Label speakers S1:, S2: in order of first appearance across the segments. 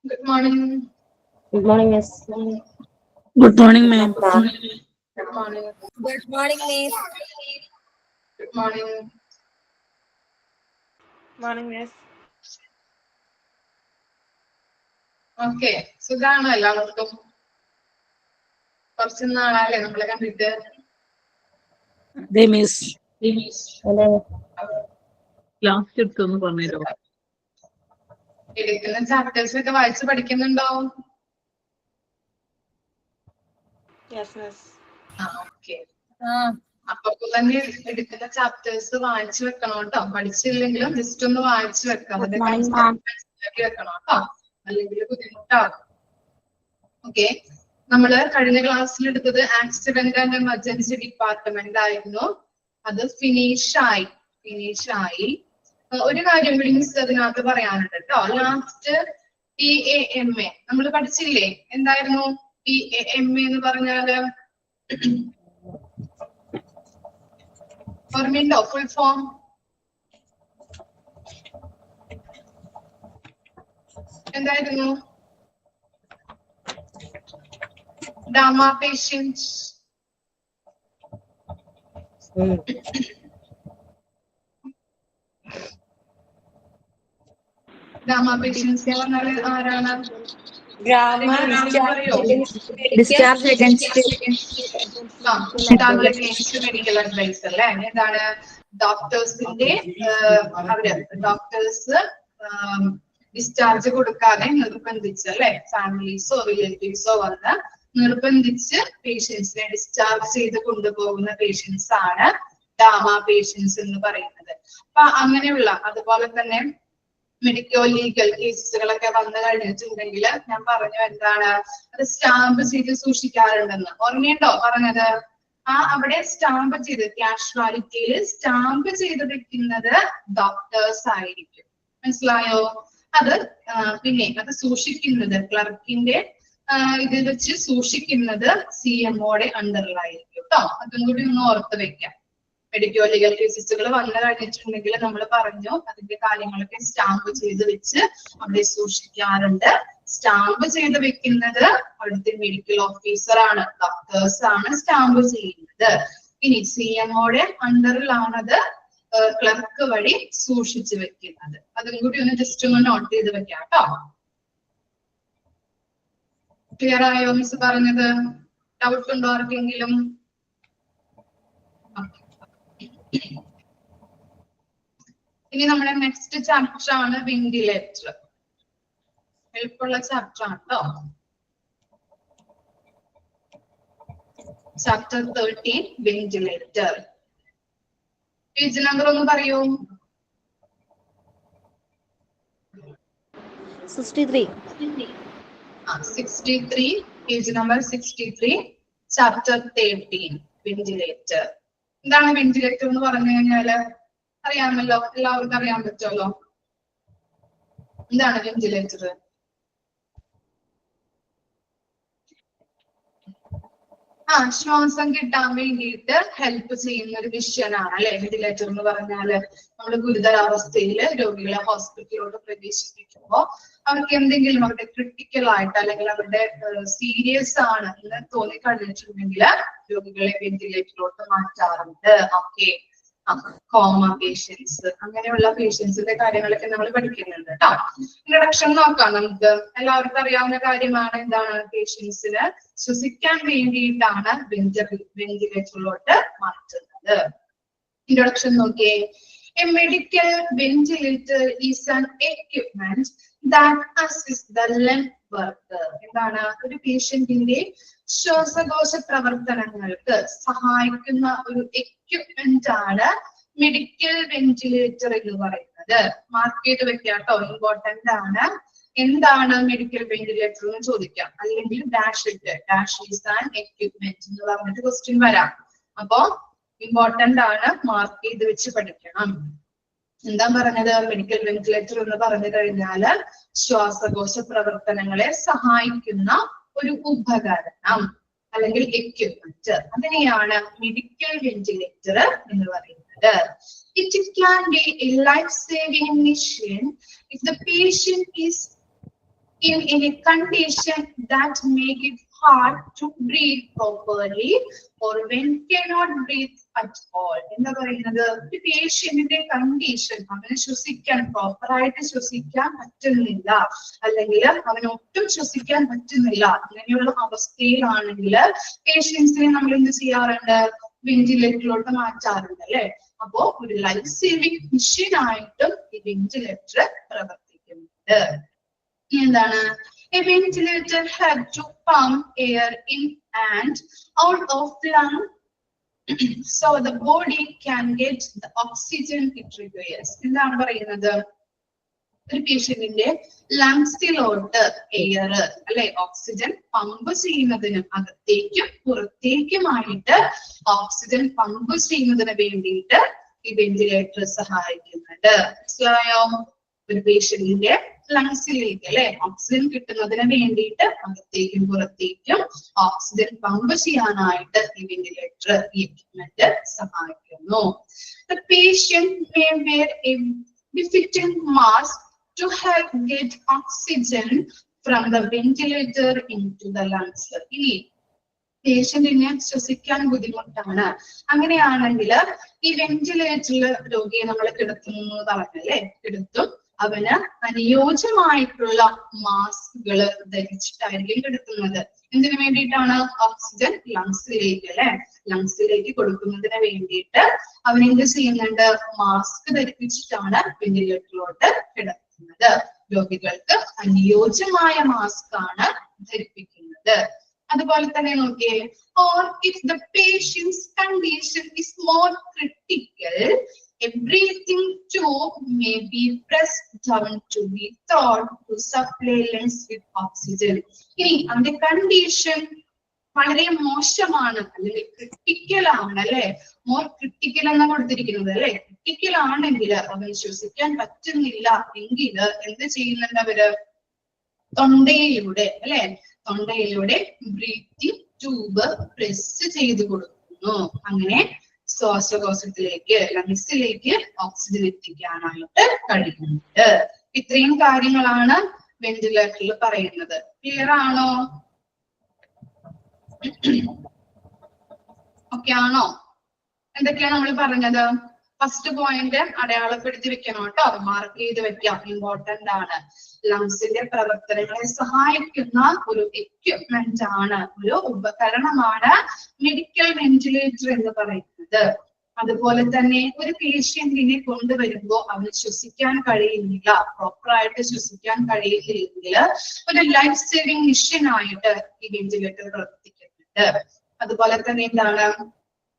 S1: Good morning.
S2: Good morning, Miss.
S3: Good morning, ma'am.
S1: Good morning.
S4: Good morning, Miss.
S1: Good morning.
S4: Morning, Miss.
S1: Okay. സുഖാണോ എല്ലാവർക്കും? കുറച്ച് നാളായല്ലേ നമ്മളെ കണ്ടിട്ട്?
S3: They miss.
S2: അതെ
S3: Class എടുത്തൊന്ന് പറഞ്ഞല്ലോ.
S1: എടുക്കുന്ന ചാപ്റ്റേഴ്സ് ഒക്കെ വായിച്ച് പഠിക്കുന്നുണ്ടോ?
S4: Yes, Miss.
S1: ഓക്കെ. അപ്പൊ തന്നെ എടുക്കുന്ന ചാപ്റ്റേഴ്സ് വായിച്ചു വെക്കണം കേട്ടോ. പഠിച്ചില്ലെങ്കിലും ജസ്റ്റ് ഒന്ന് വായിച്ചു വെക്കാം. അതിന്റെ മനസ്സിലാക്കി വെക്കണം കേട്ടോ. അല്ലെങ്കിൽ ബുദ്ധിമുട്ടാകും. ഓക്കെ. നമ്മള് കഴിഞ്ഞ ക്ലാസ്സിൽ എടുത്തത് ആക്സിഡന്റ് ആൻഡ് എമർജൻസി ഡിപ്പാർട്ട്മെന്റ് ആയിരുന്നു. അത് ഫിനിഷ് ആയി. ഒരു കാര്യം കൂടി മിസ് അതിനകത്ത് പറയാനുണ്ട് കേട്ടോ. ലാസ്റ്റ് TAMA നമ്മൾ പഠിച്ചില്ലേ? എന്തായിരുന്നു TAMA എന്ന് പറഞ്ഞാല്? ഓർമ്മയുണ്ടോ? ഫുൾ ഫോം എന്തായിരുന്നു? ഡാമ പേഷ്യൻസ്. ഡാമ പേഷ്യൻസ് പറഞ്ഞാല് ആരാണ്?
S4: Discharge against
S1: മെഡിക്കൽ അഡ്വൈസ് അല്ലെ? എന്താണ്? ഡോക്ടേഴ്സിന്റെ ഡോക്ടേഴ്സ് ഡിസ്ചാർജ് കൊടുക്കാതെ നിർബന്ധിച്ച് അല്ലെ, ഫാമിലീസോ റിലേറ്റീവ്സോ വന്ന് നിർബന്ധിച്ച് പേഷ്യൻസിനെ ഡിസ്ചാർജ് ചെയ്ത് കൊണ്ടുപോകുന്ന പേഷ്യൻസ് ആണ് ഡാമ പേഷ്യൻസ് എന്ന് പറയുന്നത്. അപ്പൊ അങ്ങനെയുള്ള അതുപോലെ തന്നെ മെഡിക്കോ ലീഗൽ കേസുകളൊക്കെ വന്നു കഴിഞ്ഞിട്ടുണ്ടെങ്കിൽ ഞാൻ പറഞ്ഞു എന്താണ്, അത് സ്റ്റാമ്പ് ചെയ്ത് സൂക്ഷിക്കാറുണ്ടെന്ന്. ഓർമ്മയുണ്ടോ പറഞ്ഞത്? അവിടെ സ്റ്റാമ്പ് ചെയ്ത് കാഷ്വാലിറ്റിയിൽ സ്റ്റാമ്പ് ചെയ്ത് വെക്കുന്നത് ഡോക്ടേഴ്സ് ആയിരിക്കും. മനസ്സിലായോ? അത് പിന്നെ അത് സൂക്ഷിക്കുന്നത് ക്ലർക്കിന്റെ ഇത് വെച്ച് സൂക്ഷിക്കുന്നത് CMOയുടെ അണ്ടറിലായിരിക്കും കേട്ടോ. അതും കൂടി ഒന്ന് ഓർത്ത് വെക്കാം. മെഡിക്കോ ലീഗൽ കേസുകൾ വന്നു കഴിഞ്ഞിട്ടുണ്ടെങ്കിൽ നമ്മൾ പറഞ്ഞു അതിന്റെ കാര്യങ്ങളൊക്കെ സ്റ്റാമ്പ് ചെയ്ത് വെച്ച് അവിടെ സൂക്ഷിക്കാറുണ്ട്. സ്റ്റാമ്പ് ചെയ്ത് വെക്കുന്നത് അവിടുത്തെ മെഡിക്കൽ ഓഫീസർ ആണ്, ഡോക്ടേഴ്സ് ആണ് സ്റ്റാമ്പ് ചെയ്യുന്നത്. ഇനി CMOയുടെ അണ്ടറിലാണത് ക്ലർക്ക് വഴി സൂക്ഷിച്ചു വെക്കുന്നത്. അതും കൂടി ഒന്ന് ജസ്റ്റ് ഒന്ന് നോട്ട് ചെയ്ത് വെക്കാം കേട്ടോ. ക്ലിയർ ആയോ മിസ് പറഞ്ഞത്? ഡൗട്ട് ഉണ്ടോ ആർക്കെങ്കിലും? ഇനി നമ്മുടെ നെക്സ്റ്റ് ചാപ്റ്റർ ആണ് വെന്റിലേറ്റർ. എളുപ്പമുള്ള ചാപ്റ്റർ ആണ് കേട്ടോ. Chapter 13 ventilator. പേജ് നമ്പർ ഒന്ന് പറയൂ.
S2: 63.
S1: 63, പേജ് നമ്പർ 63, ചാപ്റ്റർ 13 വെന്റിലേറ്റർ. എന്താണ് വെന്റിലേറ്റർ എന്ന് പറഞ്ഞു കഴിഞ്ഞാല്? അറിയാമല്ലോ, എല്ലാവർക്കും അറിയാൻ പറ്റുമല്ലോ. എന്താണ് വെന്റിലേറ്റർ? ശ്വാസം കിട്ടാൻ വേണ്ടിയിട്ട് ഹെൽപ്പ് ചെയ്യുന്ന ഒരു മിഷനാണ് അല്ലെ വെന്റിലേറ്റർ എന്ന് പറഞ്ഞാല്. നമ്മൾ ഗുരുതരാവസ്ഥയില് രോഗികളെ ഹോസ്പിറ്റലിലോട്ട് പ്രവേശിപ്പിക്കുമ്പോൾ അവർക്ക് എന്തെങ്കിലും അവരുടെ ക്രിട്ടിക്കൽ ആയിട്ട് അല്ലെങ്കിൽ അവരുടെ സീരിയസ് ആണ് എന്ന് തോന്നിക്കഴിഞ്ഞിട്ടുണ്ടെങ്കിൽ രോഗികളെ വെന്റിലേറ്ററിലോട്ട് മാറ്റാറുണ്ട്. ഓക്കെ. കോമ പേഷ്യൻസ്, അങ്ങനെയുള്ള പേഷ്യൻസിന്റെ കാര്യങ്ങളൊക്കെ നമ്മൾ പഠിക്കുന്നുണ്ട് കേട്ടോ. ഇൻട്രൊഡക്ഷൻ നോക്കാം നമുക്ക്. എല്ലാവർക്കും അറിയാവുന്ന കാര്യമാണ് എന്താണ്, പേഷ്യൻസിന് ശ്വസിക്കാൻ വേണ്ടിയിട്ടാണ് വെന്റിലേറ്ററിലോട്ട് മാറ്റുന്നത്. ഇൻട്രൊഡക്ഷൻ നോക്കിയേ. A medical ventilator is an equipment that assists the lung worker. എന്താണ്? ഒരു പേഷ്യന്റിന്റെ ശ്വാസകോശ പ്രവർത്തനങ്ങൾക്ക് സഹായിക്കുന്ന ഒരു എക്യുപ്മെന്റ് ആണ് മെഡിക്കൽ വെന്റിലേറ്റർ എന്ന് പറയുന്നത്. മാർക്ക് ചെയ്ത് വെക്കാട്ടോ, ഇമ്പോർട്ടന്റ് ആണ്. എന്താണ് മെഡിക്കൽ വെന്റിലേറ്റർ എന്ന് ചോദിക്കാം, അല്ലെങ്കിൽ ഡാഷ് ഈസ് ആൻ എക്യുപ്മെന്റ് എന്ന് പറഞ്ഞിട്ട് ക്വസ്റ്റ്യൻ വരാം. അപ്പോ ഇമ്പോർട്ടന്റ് ആണ്, മാർക്ക് ചെയ്ത് വെച്ച് പഠിക്കണം. എന്താ പറഞ്ഞത്? മെഡിക്കൽ വെന്റിലേറ്റർ എന്ന് പറഞ്ഞു കഴിഞ്ഞാല് ശ്വാസകോശ പ്രവർത്തനങ്ങളെ സഹായിക്കുന്ന ഒരു ഉപകരണം അല്ലെങ്കിൽ എക്യുപ്മെന്റ്. അതിനെയാണ് മെഡിക്കൽ വെന്റിലേറ്റർ എന്ന് പറയുന്നത്. It can be a life-saving machine if the patient is in any condition that make it hard to breathe properly or when cannot breathe at all. എന്താ പറയുന്നത്? ഒരു പേഷ്യന്റിന്റെ കണ്ടീഷൻ, അവന് ശ്വസിക്കാൻ പ്രോപ്പറായിട്ട് ശ്വസിക്കാൻ പറ്റുന്നില്ല, അല്ലെങ്കിൽ അവന് ഒട്ടും ശ്വസിക്കാൻ പറ്റുന്നില്ല, അങ്ങനെയുള്ള അവസ്ഥയിലാണെങ്കിൽ പേഷ്യൻസിനെ നമ്മൾ എന്ത് ചെയ്യാറുണ്ട്? വെന്റിലേറ്ററിലോട്ട് മാറ്റാറുണ്ട് അല്ലെ. അപ്പോ ഒരു ലൈഫ് സേവിംഗ് മെഷീൻ ആയിട്ടും ഈ വെന്റിലേറ്റർ പ്രവർത്തിക്കുന്നുണ്ട്. എന്താണ്? A ventilator had to pump air in and out of lung so the body can get the oxygen it requires. എന്താണ് പറയുന്നത്? ഒരു പേഷ്യന്റിന്റെ ലങ്സിലോട്ട് എയർ അല്ലെ ഓക്സിജൻ പമ്പ് ചെയ്യുന്നതിനും അകത്തേക്കും പുറത്തേക്കുമായിട്ട് ഓക്സിജൻ പമ്പ് ചെയ്യുന്നതിന് വേണ്ടിയിട്ട് ഈ വെന്റിലേറ്റർ സഹായിക്കുന്നുണ്ട്. മനസ്സിലായോ? ഒരു പേഷ്യന്റിന്റെ ലങ്സിലേക്ക് അല്ലെ ഓക്സിജൻ കിട്ടുന്നതിന് വേണ്ടിയിട്ട് അകത്തേക്കും പുറത്തേക്കും ഓക്സിജൻ പമ്പ് ചെയ്യാനായിട്ട് ഈ വെന്റിലേറ്റർ ഈ എക്യുപ്മെന്റ് സഹായിക്കുന്നു. The patient may wear a befitting mask to help get oxygen from the ventilator into the lungs. ഇനി പേഷ്യന്റിനെ ശ്വസിക്കാൻ ബുദ്ധിമുട്ടാണ്, അങ്ങനെയാണെങ്കിൽ ഈ വെന്റിലേറ്ററിൽ രോഗിയെ നമ്മൾ കിടത്തുന്നു പറഞ്ഞല്ലേ, കിടത്തും. അവന് അനുയോജ്യമായിട്ടുള്ള മാസ്കുകൾ ധരിച്ചിട്ടായിരിക്കും കിടത്തുന്നത്. എന്തിനു വേണ്ടിയിട്ടാണ്? ഓക്സിജൻ ലങ്സിലേക്ക് അല്ലെ, ലങ്സിലേക്ക് കൊടുക്കുന്നതിന് വേണ്ടിയിട്ട് അവൻ എന്ത് ചെയ്യുന്നുണ്ട്? മാസ്ക് ധരിപ്പിച്ചിട്ടാണ് വെന്റിലേറ്ററിലോട്ട് കിടത്തുന്നത്. രോഗികൾക്ക് അനുയോജ്യമായ മാസ്ക് ആണ് ധരിപ്പിക്കുന്നത്. അതുപോലെ തന്നെ നോക്കിയേ, or if the patient's condition is more critical, a breathing tube may be pressed down to be thought to supply lungs with oxygen. ഇനി അതിന്റെ കണ്ടീഷൻ വളരെ മോശമാണ് അല്ലെങ്കിൽ ക്രിട്ടിക്കൽ ആണ് അല്ലെ, മോർ ക്രിട്ടിക്കൽ എന്നാണ് കൊടുത്തിരിക്കുന്നത് അല്ലെ. ക്രിട്ടിക്കൽ ആണെങ്കിൽ അവൻ ശ്വസിക്കാൻ പറ്റുന്നില്ല എങ്കിൽ എന്ത് ചെയ്യുന്നുണ്ട് അവര്? തൊണ്ടയിലൂടെ അല്ലെ, തൊണ്ടയിലൂടെ ബ്രീത്തിങ് ട്യൂബ് പ്രസ് ചെയ്ത് കൊടുക്കുന്നു. അങ്ങനെ ശ്വാസകോശത്തിലേക്ക് ലങ്സിലേക്ക് ഓക്സിജൻ എത്തിക്കാനായിട്ട് കഴിയുന്നുണ്ട്. ഇത്രയും കാര്യങ്ങളാണ് വെന്റിലേറ്ററിൽ പറയുന്നത്. ക്ലിയർ ആണോ? ഓക്കെ ആണോ? എന്തൊക്കെയാണ് നമ്മൾ പറഞ്ഞത്? ഫസ്റ്റ് പോയിന്റ് അടയാളപ്പെടുത്തി വെക്കണം കേട്ടോ, മാർക്ക് ചെയ്ത് വെക്കാം, ഇമ്പോർട്ടന്റ് ആണ്. ലങ്സിന്റെ പ്രവർത്തനങ്ങളെ സഹായിക്കുന്ന ഒരു എക്യുപ്മെന്റ് ആണ്, ഒരു ഉപകരണമാണ് മെഡിക്കൽ വെന്റിലേറ്റർ എന്ന് പറയുന്നത്. അതുപോലെ തന്നെ ഒരു പേഷ്യന്റിനെ കൊണ്ടുവരുമ്പോ അവന് ശ്വസിക്കാൻ കഴിയുന്നില്ല, പ്രോപ്പറായിട്ട് ശ്വസിക്കാൻ കഴിയുന്നില്ലെങ്കിൽ ഒരു ലൈഫ് സേവിംഗ് മിഷൻ ആയിട്ട് ഈ വെന്റിലേറ്റർ പ്രവർത്തിക്കുന്നുണ്ട്. അതുപോലെ തന്നെ എന്താണ്?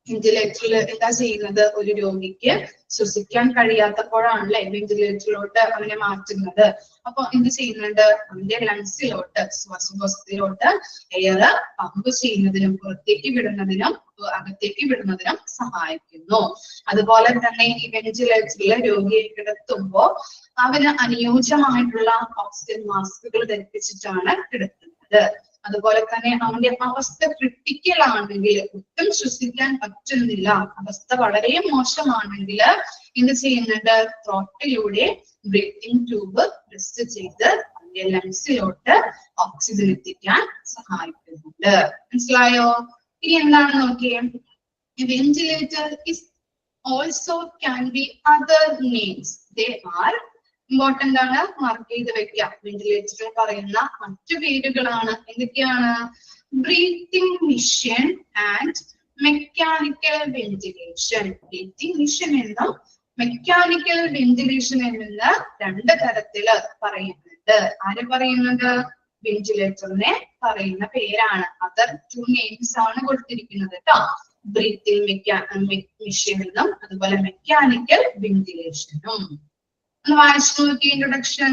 S1: വെന്റിലേറ്ററിൽ എന്താ ചെയ്യുന്നത്? ഒരു രോഗിക്ക് ശ്വസിക്കാൻ കഴിയാത്തപ്പോഴാണല്ലേ വെന്റിലേറ്ററിലോട്ട് അവനെ മാറ്റുന്നത്. അപ്പൊ എന്ത് ചെയ്യുന്നുണ്ട്? അവന്റെ ലങ്സിലോട്ട് ശ്വാസകോശത്തിലോട്ട് എയർ പമ്പ് ചെയ്യുന്നതിനും പുറത്തേക്ക് വിടുന്നതിനും അകത്തേക്ക് വിടുന്നതിനും സഹായിക്കുന്നു. അതുപോലെ തന്നെ ഈ വെന്റിലേറ്ററിൽ രോഗിയെ കിടത്തുമ്പോ അവന് അനുയോജ്യമായിട്ടുള്ള ഓക്സിജൻ മാസ്കുകൾ ധരിപ്പിച്ചിട്ടാണ് കിടത്തുന്നത്. അതുപോലെ തന്നെ അവന്റെ അവസ്ഥ ക്രിട്ടിക്കൽ ആണെങ്കിൽ, ഒട്ടും ശ്വസിക്കാൻ പറ്റുന്നില്ല, അവസ്ഥ വളരെ മോശമാണെങ്കിൽ എന്ത് ചെയ്യുന്നുണ്ട്? ത്രോട്ടിലൂടെ ബ്രീത്തിങ് ട്യൂബ് പ്രസ് ചെയ്ത് അവന്റെ ലങ്സിലോട്ട് ഓക്സിജൻ എത്തിക്കാൻ സഹായിക്കുന്നുണ്ട്. മനസ്സിലായോ? ഇനി എന്താണ് നോക്കിയേ, ventilator is also can be other names. They are important ആണ്, മാർക്ക് ചെയ്ത് വെക്കാം. വെന്റിലേറ്ററിൽ പറയുന്ന മറ്റു പേരുകളാണ്. എന്തൊക്കെയാണ്? Breathing mission and mechanical ventilation. Breathing mission എന്നും മെക്കാനിക്കൽ വെന്റിലേഷൻ എന്ന രണ്ട് തരത്തില് പറയുന്നുണ്ട്. ആര് പറയുന്നത്? വെന്റിലേറ്ററിനെ പറയുന്ന പേരാണ്. അതർ ടു നെയിംസ് ആണ് കൊടുത്തിരിക്കുന്നത് കേട്ടോ. ബ്രീത്തിങ് മിഷൻ എന്നും അതുപോലെ മെക്കാനിക്കൽ വെന്റിലേഷനും. ഒന്ന് വായിച്ചു നോക്കി ഇൻട്രൊഡക്ഷൻ.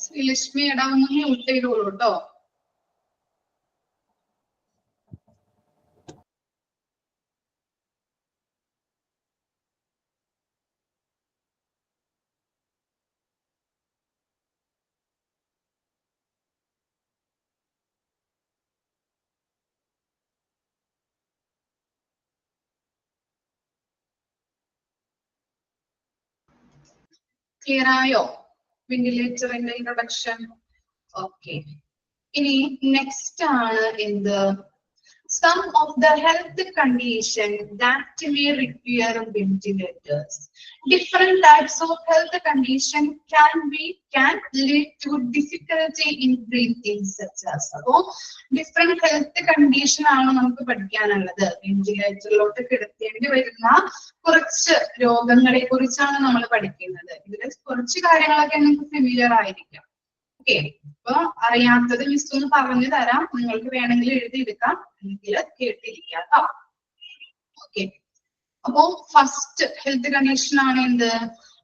S1: ശ്രീലക്ഷ്മി എടാ ഒന്ന് മ്യൂട്ട് ചെയ്തോളൂ കേട്ടോ. ക്ലിയർ ആയോ വെന്റിലേറ്ററിന്റെ ഇൻട്രൊഡക്ഷൻ? ഓക്കെ. ഇനി നെക്സ്റ്റ് ആണ് എന്ത്? Some of the health conditions that may require ventilators. Different types of health condition can lead to difficulty in breathing, such as. So, different health condition ആണ് നമുക്ക് പഠിക്കാനുള്ളത്. വെന്റിലേറ്ററിലോട്ട് കിടത്തേണ്ടി വരുന്ന കുറച്ച് രോഗങ്ങളെ കുറിച്ചാണ് നമ്മൾ പഠിക്കുന്നത്. ഇതിൽ കുറച്ച് കാര്യങ്ങളൊക്കെ നിങ്ങൾക്ക് ഫെമിലിയർ ആയിരിക്കാം. ഓക്കെ, അപ്പൊ അറിയാത്തത് മിസ് ഒന്ന് പറഞ്ഞു തരാം, നിങ്ങൾക്ക് വേണമെങ്കിൽ എഴുതിയെടുക്കാം, അല്ലെങ്കിൽ കേട്ടിരിക്കാം കേട്ടോ. ഓക്കെ, അപ്പോ ഫസ്റ്റ് ഹെൽത്ത് കണ്ടീഷൻ ആണ് എന്ത്?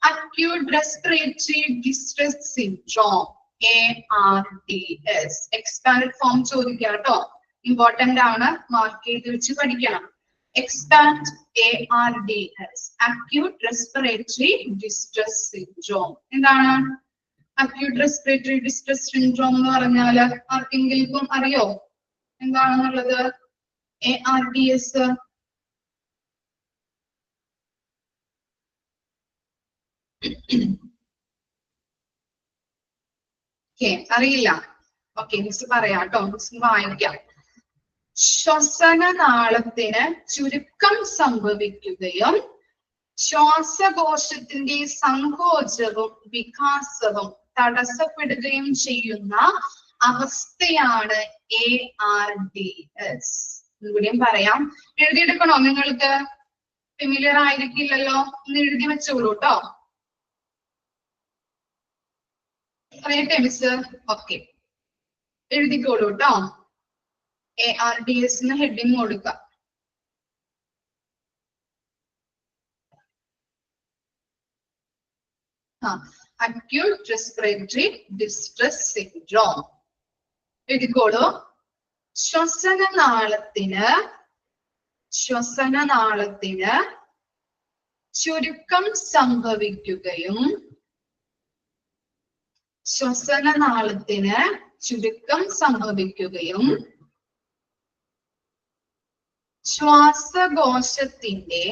S1: Acute respiratory distress syndrome, ARDS. Expand form ചോദിക്കാം കേട്ടോ, ഇമ്പോർട്ടന്റ് ആണ്, മാർക്ക് ചെയ്ത് വെച്ച് പഠിക്കണം. Expand ARDS, acute respiratory distress syndrome. എന്താണ് അക്യൂട്ട് റെസ്പിറേറ്ററി ഡിസ്ട്രസ് സിൻഡ്രോം എന്ന് പറഞ്ഞാൽ? ആർക്കെങ്കിലും അറിയോ എന്താണെന്നുള്ളത്? ARDS അറിയില്ല? ഓക്കെ, മിസ് പറയാം കേട്ടോ, മിസ് വായിക്കാം. ശ്വസനനാളത്തിന് ചുരുക്കം സംഭവിക്കുകയും ശ്വാസകോശത്തിന്റെ സങ്കോചവും വികാസവും തടസ്സപ്പെടുകയും ചെയ്യുന്ന അവസ്ഥയാണ് ARDS. ഇവിടെയും പറയാം, എഴുതിയെടുക്കണോ? നിങ്ങൾക്ക് ഫെമിലിയർ ആയിരിക്കില്ലല്ലോ, ഒന്ന് എഴുതി വെച്ചോളൂ കേട്ടോ. പറയട്ടെ മിസ്? ഓക്കെ, എഴുതിക്കോളൂ കേട്ടോ. ARDS ഹെഡിങ് കൊടുക്കാം. Acute respiratory distress syndrome. എഴുതിക്കോളൂ. ശ്വസനനാളത്തിന് ചുരുക്കം സംഭവിക്കുകയും ശ്വാസകോശത്തിന്റെ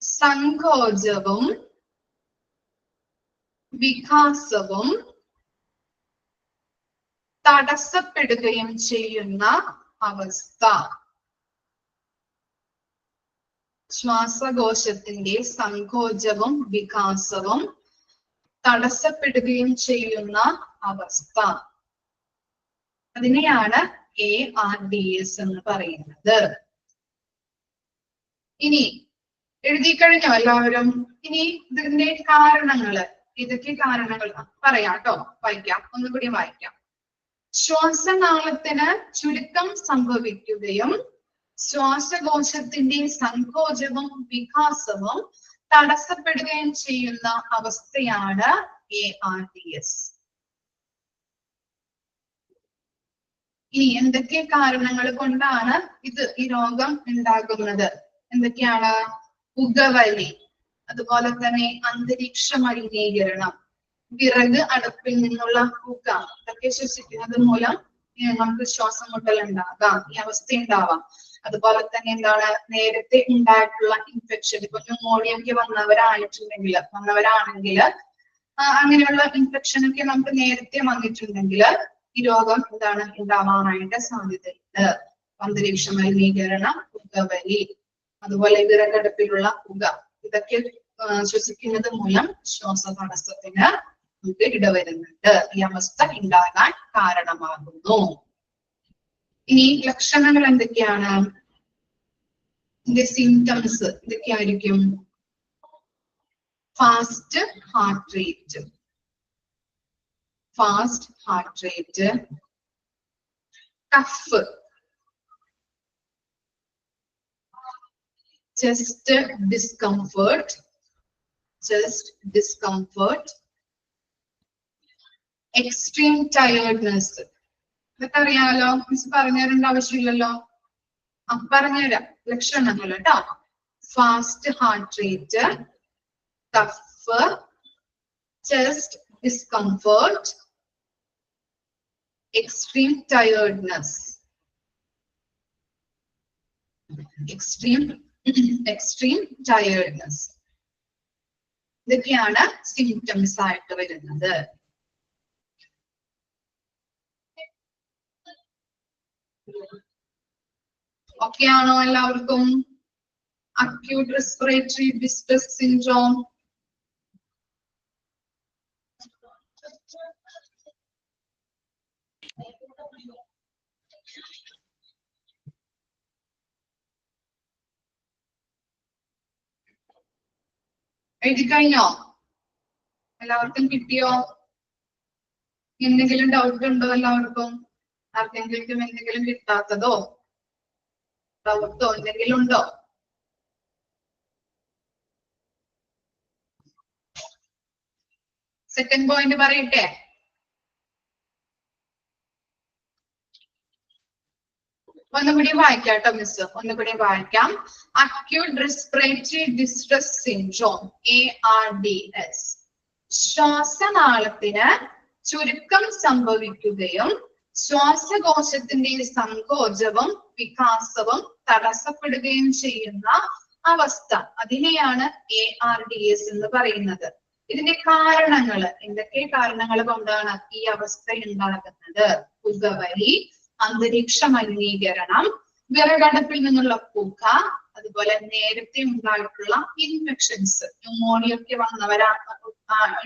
S1: സങ്കോചവും വികാസവും തടസ്സപ്പെടുകയും ചെയ്യുന്ന അവസ്ഥ. ശ്വാസകോശത്തിന്റെ സങ്കോചവും വികാസവും തടസ്സപ്പെടുകയും ചെയ്യുന്ന അവസ്ഥ, അതിനെയാണ് ARDS എന്ന് പറയുന്നത്. ഇനി എഴുതി കഴിഞ്ഞോ എല്ലാവരും? ഇനി ഇതിന്റെ കാരണങ്ങള്, ഇതൊക്കെ കാരണങ്ങൾ പറയാം കേട്ടോ, വായിക്കാം, ഒന്നുകൂടി വായിക്കാം. ശ്വാസനാളത്തിന് ചുരുക്കം സംഭവിക്കുകയും ശ്വാസകോശത്തിന്റെ സങ്കോചവും വികാസവും തടസ്സപ്പെടുകയും ചെയ്യുന്ന അവസ്ഥയാണ് ARDS. ഇനി എന്തൊക്കെ കാരണങ്ങൾ കൊണ്ടാണ് ഈ രോഗം ഉണ്ടാകുന്നത്? എന്തൊക്കെയാണ്? പുകവലി, അതുപോലെ തന്നെ അന്തരീക്ഷ മലിനീകരണം, വിറക് അടുപ്പിൽ നിന്നുള്ള പുക, ഇതൊക്കെ ശ്വസിക്കുന്നത് മൂലം നമുക്ക് ശ്വാസം മുട്ടൽ ഉണ്ടാകാം, ഈ അവസ്ഥ ഉണ്ടാവാം. അതുപോലെ തന്നെ എന്താണ്, നേരത്തെ ഉണ്ടായിട്ടുള്ള ഇൻഫെക്ഷൻ, ഇപ്പൊ ന്യൂമോണിയൊക്കെ വന്നവരാണെങ്കിൽ അങ്ങനെയുള്ള ഇൻഫെക്ഷൻ ഒക്കെ നമുക്ക് നേരത്തെ വന്നിട്ടുണ്ടെങ്കിൽ ഈ രോഗം എന്താണ് ഉണ്ടാവാനായിട്ട് സാധ്യതയുണ്ട്. അന്തരീക്ഷ മലിനീകരണം, പുകവലി, അതുപോലെ വിറകടുപ്പിലുള്ള പുക, ഇതൊക്കെ ശ്വസിക്കുന്നത് മൂലം ശ്വാസതടസ്സത്തിന് നമുക്ക് ഇടവരുന്നുണ്ട്, ഈ അവസ്ഥ ഉണ്ടാകാൻ കാരണമാകുന്നു. ഇനി ലക്ഷണങ്ങൾ എന്തൊക്കെയാണ്? ഇതിന്റെ സിംറ്റംസ് ഇതൊക്കെയായിരിക്കും. Fast heart rate, cough, chest discomfort, extreme tiredness. ഇതൊക്കെ അറിയാലോ, മിസ് പറഞ്ഞുതരേണ്ട ആവശ്യമില്ലല്ലോ, പറഞ്ഞുതരാം ലക്ഷണങ്ങൾ കേട്ടോ. Fast heart rate, cough, chest discomfort, extreme extreme tiredness. ഇതൊക്കെയാണ് സിംറ്റംസ് ആയിട്ട് വരുന്നത്. ഓക്കെ ആണോ എല്ലാവർക്കും? Acute respiratory distress syndrome. എഴുതി കഴിഞ്ഞോ? എല്ലാവർക്കും കിട്ടിയോ? എന്തെങ്കിലും ഡൗട്ട് ഉണ്ടോ എല്ലാവർക്കും? ആർക്കെങ്കിലും എന്തെങ്കിലും കിട്ടാത്തതോ ഡൗട്ടോ എന്തെങ്കിലും ഉണ്ടോ? സെക്കൻഡ് പോയിന്റ് പറയട്ടെ. ഒന്നുകൂടി വായിക്കാം കേട്ടോ മിസ്, ഒന്നുകൂടി വായിക്കാം. Acute respiratory distress syndrome ARDS ശ്വാസനാളത്തിന് ചുരുക്കം സംഭവിക്കുകയും ശ്വാസകോശത്തിന്റെ സങ്കോചവും വികാസവും തടസ്സപ്പെടുകയും ചെയ്യുന്ന അവസ്ഥ, അതിനെയാണ് ARDS എന്ന് പറയുന്നത്. ഇതിന്റെ കാരണങ്ങൾ, എന്തൊക്കെ കാരണങ്ങൾ കൊണ്ടാണ് ഈ അവസ്ഥ ഉണ്ടാകുന്നത്? പുകവലി, അന്തരീക്ഷ മലിനീകരണം, വിറകടുപ്പിൽ നിന്നുള്ള പുക, അതുപോലെ നേരത്തെ ഉണ്ടായിട്ടുള്ള ഇൻഫെക്ഷൻസ്, ന്യൂമോണിയ ഒക്കെ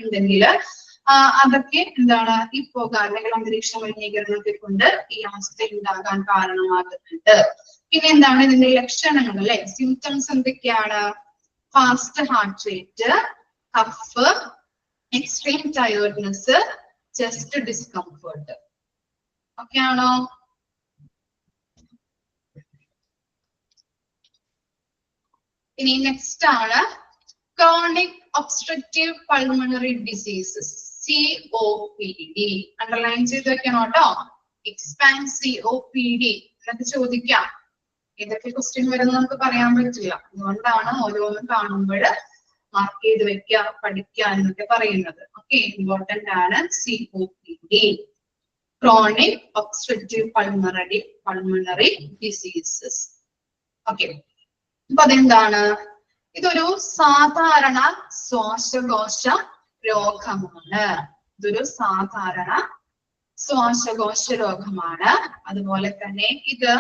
S1: ഉണ്ടെങ്കിൽ അതൊക്കെ എന്താണ് ഈ പുക അല്ലെങ്കിൽ അന്തരീക്ഷ മലിനീകരണത്തെ കൊണ്ട് ഈ അവസ്ഥ ഉണ്ടാകാൻ കാരണമാകുന്നുണ്ട്. പിന്നെ എന്താണ് ഇതിന്റെ ലക്ഷണങ്ങൾ അല്ലെ? സിംറ്റംസ് എന്തൊക്കെയാണ്? Fast heart rate, cough, extreme tiredness, chest discomfort. Okay ആണോ? ഇനി നെക്സ്റ്റ് ആണ് chronic obstructive pulmonary diseases COPD. Underline ചെയ്ത് വെക്കണം കേട്ടോ. എക്സ്പാൻഡ് COPD എന്നൊക്കെ ചോദിക്കാം. ഏതൊക്കെ ക്വസ്റ്റ്യൻ വരുന്ന നമുക്ക് പറയാൻ പറ്റില്ല, അതുകൊണ്ടാണ് ഓരോന്നും കാണുമ്പോൾ മാർക്ക് ചെയ്ത് വെക്കുക, പഠിക്കുക എന്നൊക്കെ പറയുന്നത്. ഓക്കെ, ഇമ്പോർട്ടന്റ് ആണ് COPD, chronic obstructive pulmonary diseases. Okay, അപ്പൊ അതെന്താണ്? ഇതൊരു സാധാരണ ശ്വാസകോശ രോഗമാണ്. ഇതൊരു സാധാരണ ശ്വാസകോശ രോഗമാണ്. അതുപോലെ തന്നെ ഇത്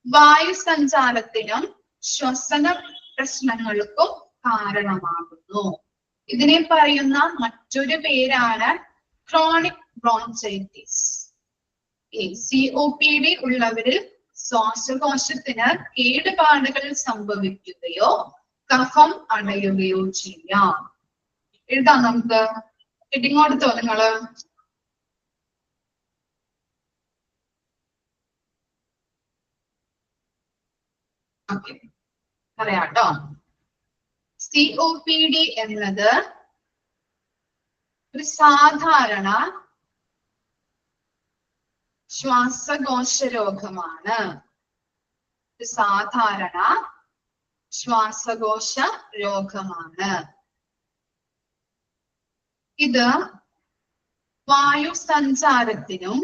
S1: വായു സഞ്ചാരത്തിനും ശ്വസന പ്രശ്നങ്ങൾക്കും കാരണമാകുന്നു. ഇതിനെ പറയുന്ന മറ്റൊരു പേരാണ് ക്രോണിക് ബ്രോൺചൈറ്റിസ്. COPD ഉള്ളവരിൽ ശ്വാസകോശത്തിന് കേടുപാടുകൾ സംഭവിക്കുകയോ കഫം അടയുകയോ ചെയ്യാം. എഴുതാം നമുക്ക്. ഹെഡിങ് കൊടുത്തോ നിങ്ങള്? ഓക്കെ, പറയാട്ടോ. COPD എന്നത് ഒരു സാധാരണ ശ്വാസകോശ രോഗമാണ്. സാധാരണ ശ്വാസകോശ രോഗമാണ്. ഇത് വായു സഞ്ചാരത്തിനും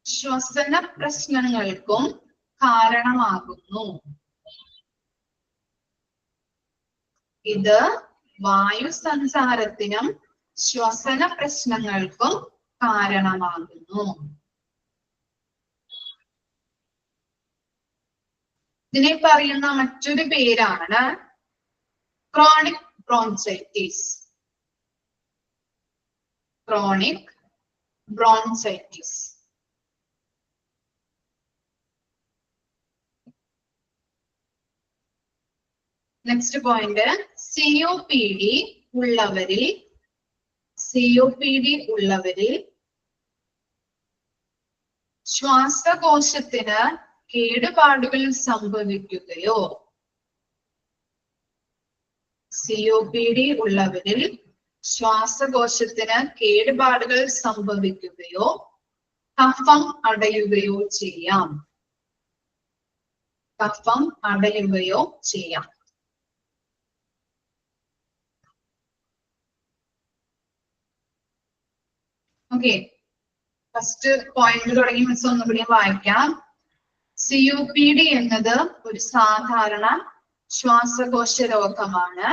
S1: ശ്വസന പ്രശ്നങ്ങൾക്കും കാരണമാകുന്നു. ഇത് വായു സഞ്ചാരത്തിനും ശ്വസന പ്രശ്നങ്ങൾക്കും കാരണമാകുന്നു. ഇതിനെ പറയുന്ന മറ്റൊരു പേരാണ് chronic bronchitis. Chronic bronchitis. Next point, COPD ഉള്ളവരിൽ ശ്വാസകോശത്തിന് കേടുപാടുകൾ സംഭവിക്കുകയോ COPD ഉള്ളവരിൽ ശ്വാസകോശത്തിന് കേടുപാടുകൾ സംഭവിക്കുകയോ കഫം അടയുകയോ ചെയ്യാം. കഫം അടയുകയോ ചെയ്യാം. ഓക്കെ, ഫസ്റ്റ് പോയിന്റ് തുടങ്ങി മിസ് ഒന്നുകൂടി വായിക്കാം. COPD എന്നത് ഒരു സാധാരണ ശ്വാസകോശ രോഗമാണ്.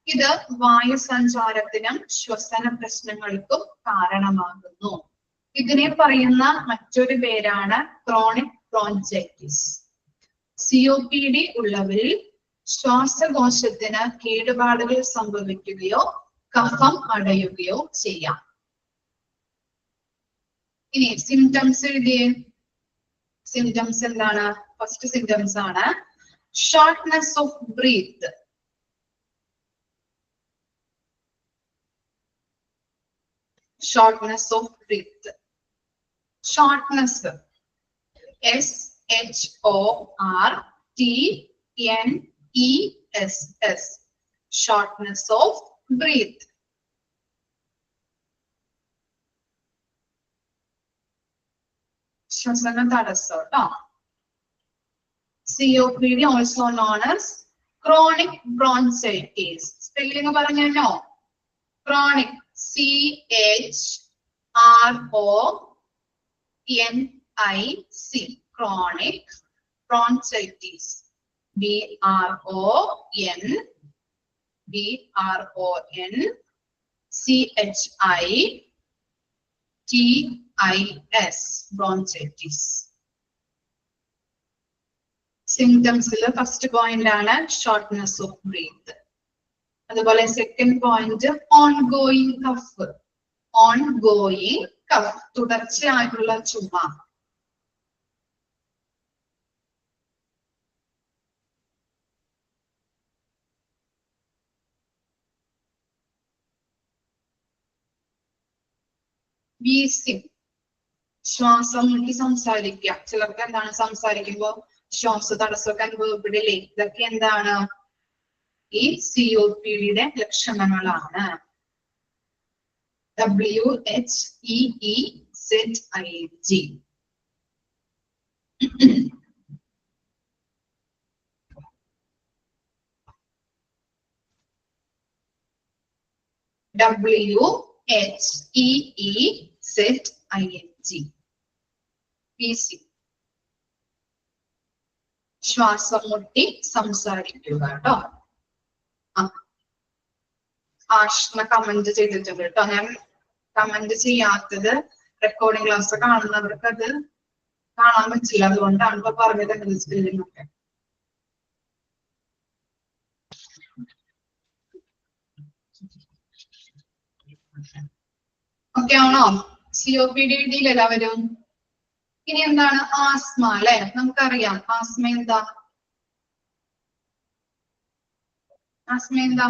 S1: ഇത് വായുസഞ്ചാരത്തിനും ശ്വസന പ്രശ്നങ്ങൾക്കും കാരണമാകുന്നു. ഇതിനെ പറയുന്ന മറ്റൊരു പേരാണ് ക്രോണിക് ബ്രോഞ്ചൈറ്റിസ്. COPD ഉള്ളവരിൽ ശ്വാസകോശത്തിന് കേടുപാടുകൾ സംഭവിക്കുകയോ കഫം അടയുകയോ ചെയ്യാം. ഇനി സിംറ്റംസ് എഴുതിയേ. സിംറ്റംസ് എന്താണ്? ഫസ്റ്റ് സിംറ്റംസ് ആണ് shortness of breath. Shortness of breath. Shortness SHORTNESS. Shortness of breath. ശ്വസന തടസ്സം കേട്ടോ. COPD also known as chronic bronchitis. Spelling പറഞ്ഞോ. chronic CHRONIC chronic bronchitis. BRONCHITIS bronchitis. സിംറ്റംസിൽ ഫസ്റ്റ് പോയിന്റ് ആണ് ഷോർട്ട്നെസ് ഓഫ് ബ്രീത്ത്. അതുപോലെ second point ongoing cough. Ongoing cough, തുടർച്ചയായിട്ടുള്ള ചുമ. Wheezing, ശ്വാസം മുട്ടി സംസാരിക്കുക. ചിലർക്ക് എന്താണ് സംസാരിക്കുമ്പോ ശ്വാസ തടസ്സമൊക്കെ അനുഭവപ്പെടില്ലേ? ഇതൊക്കെ എന്താണ്? ഈ COPDയുടെ ലക്ഷണങ്ങളാണ്. WHEEZIG. WHEEZIG. PC. ശ്വാസം മുട്ടി സംസാരിക്കുക കേട്ടോ. ആഷ്മ കമന്റ് ചെയ്തിട്ടുണ്ട് കേട്ടോ. ഞാൻ കമന്റ് ചെയ്യാത്തത് റെക്കോർഡിംഗ് ക്ലാസ് കാണുന്നവർക്ക് അത് കാണാൻ പറ്റില്ല, അതുകൊണ്ടാണ് ഇപ്പൊ പറഞ്ഞത് സ്പെല്ലിംഗ് ഒക്കെ. ഓക്കെ ആണോ? COPD എഴുതിയില്ല എല്ലാവരും? ഇനി എന്താണ് ആസ്മ അല്ലെ? നമുക്കറിയാം ആസ്മ എന്താ? ആസ്മ എന്താ?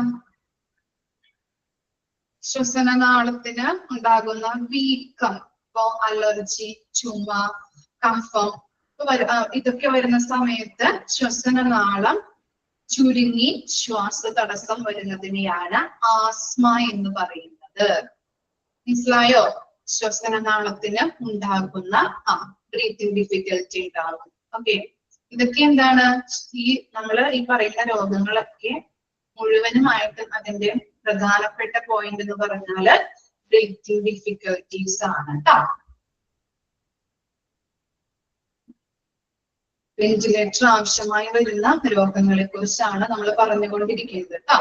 S1: ശ്വസനനാളത്തിന് ഉണ്ടാകുന്ന വീക്കം. ഇപ്പൊ അലർജി, ചുമ, കഫം ഇതൊക്കെ വരുന്ന സമയത്ത് ശ്വസനനാളം ചുരുങ്ങി ശ്വാസ തടസ്സം വരുന്നതിനെയാണ് ആസ്മ എന്ന് പറയുന്നത്. മനസ്സിലായോ? ശ്വസനനാളത്തിന് ഉണ്ടാകുന്ന ബ്രീത്തിങ് ഡിഫിക്കൽറ്റി ഉണ്ടാകും. ഓക്കെ, ഇതൊക്കെ എന്താണ്? നമ്മള് ഈ പറയുന്ന രോഗങ്ങളൊക്കെ മുഴുവനുമായിട്ട് അതിന്റെ പ്രധാനപ്പെട്ട പോയിന്റ് എന്ന് പറഞ്ഞാല് ബ്രീത്തിങ് ഡിഫിക്കൽറ്റീസ് ആണ് കേട്ടോ. വെന്റിലേറ്റർ ആവശ്യമായി വരുന്ന രോഗങ്ങളെ കുറിച്ചാണ് നമ്മൾ പറഞ്ഞുകൊണ്ടിരിക്കുന്നത് കേട്ടോ.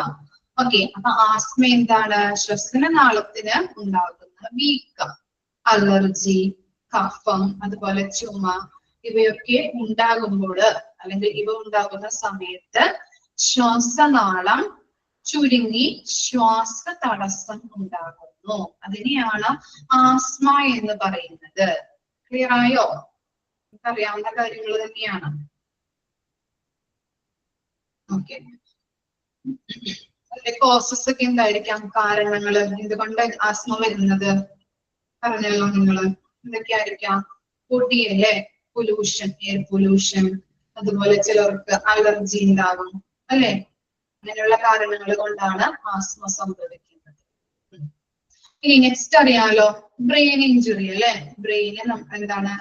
S1: ഓക്കെ, അപ്പൊ ആസ്മ എന്താണ്? ശ്വസനനാളത്തിന് ഉണ്ടാകുന്ന വീക്കം, അലർജി, കഫം, അതുപോലെ ചുമ ഇവയൊക്കെ ഉണ്ടാകുമ്പോൾ അല്ലെങ്കിൽ ഇവ ഉണ്ടാകുന്ന സമയത്ത് ശ്വാസനാളം ചുരുങ്ങി ശ്വാസ തടസ്സം ഉണ്ടാകുന്നു. അതിനെയാണ് ആസ്മ എന്ന് പറയുന്നത്. ക്ലിയർ ആയോ? അറിയാവുന്ന കാര്യങ്ങൾ തന്നെയാണ്. ഓക്കെ, അതിന്റെ കോസസ് ഒക്കെ എന്തായിരിക്കാം? കാരണങ്ങൾ എന്തുകൊണ്ട് ആസ്മ വരുന്നത് പറഞ്ഞല്ലോ നിങ്ങള്. എന്തൊക്കെയായിരിക്കാം? പൊടിയല്ലേ, പൊല്യൂഷൻ, എയർ പൊല്യൂഷൻ, അതുപോലെ ചിലർക്ക് അലർജി ഉണ്ടാകും അല്ലെ? അങ്ങനെയുള്ള കാരണങ്ങൾ കൊണ്ടാണ് ആസ്മ സംഭവിക്കുന്നത്. ഇനി നെക്സ്റ്റ് അറിയാലോ, ബ്രെയിൻ ഇഞ്ചുറി അല്ലെ? ബ്രെയിന് എന്താണ്?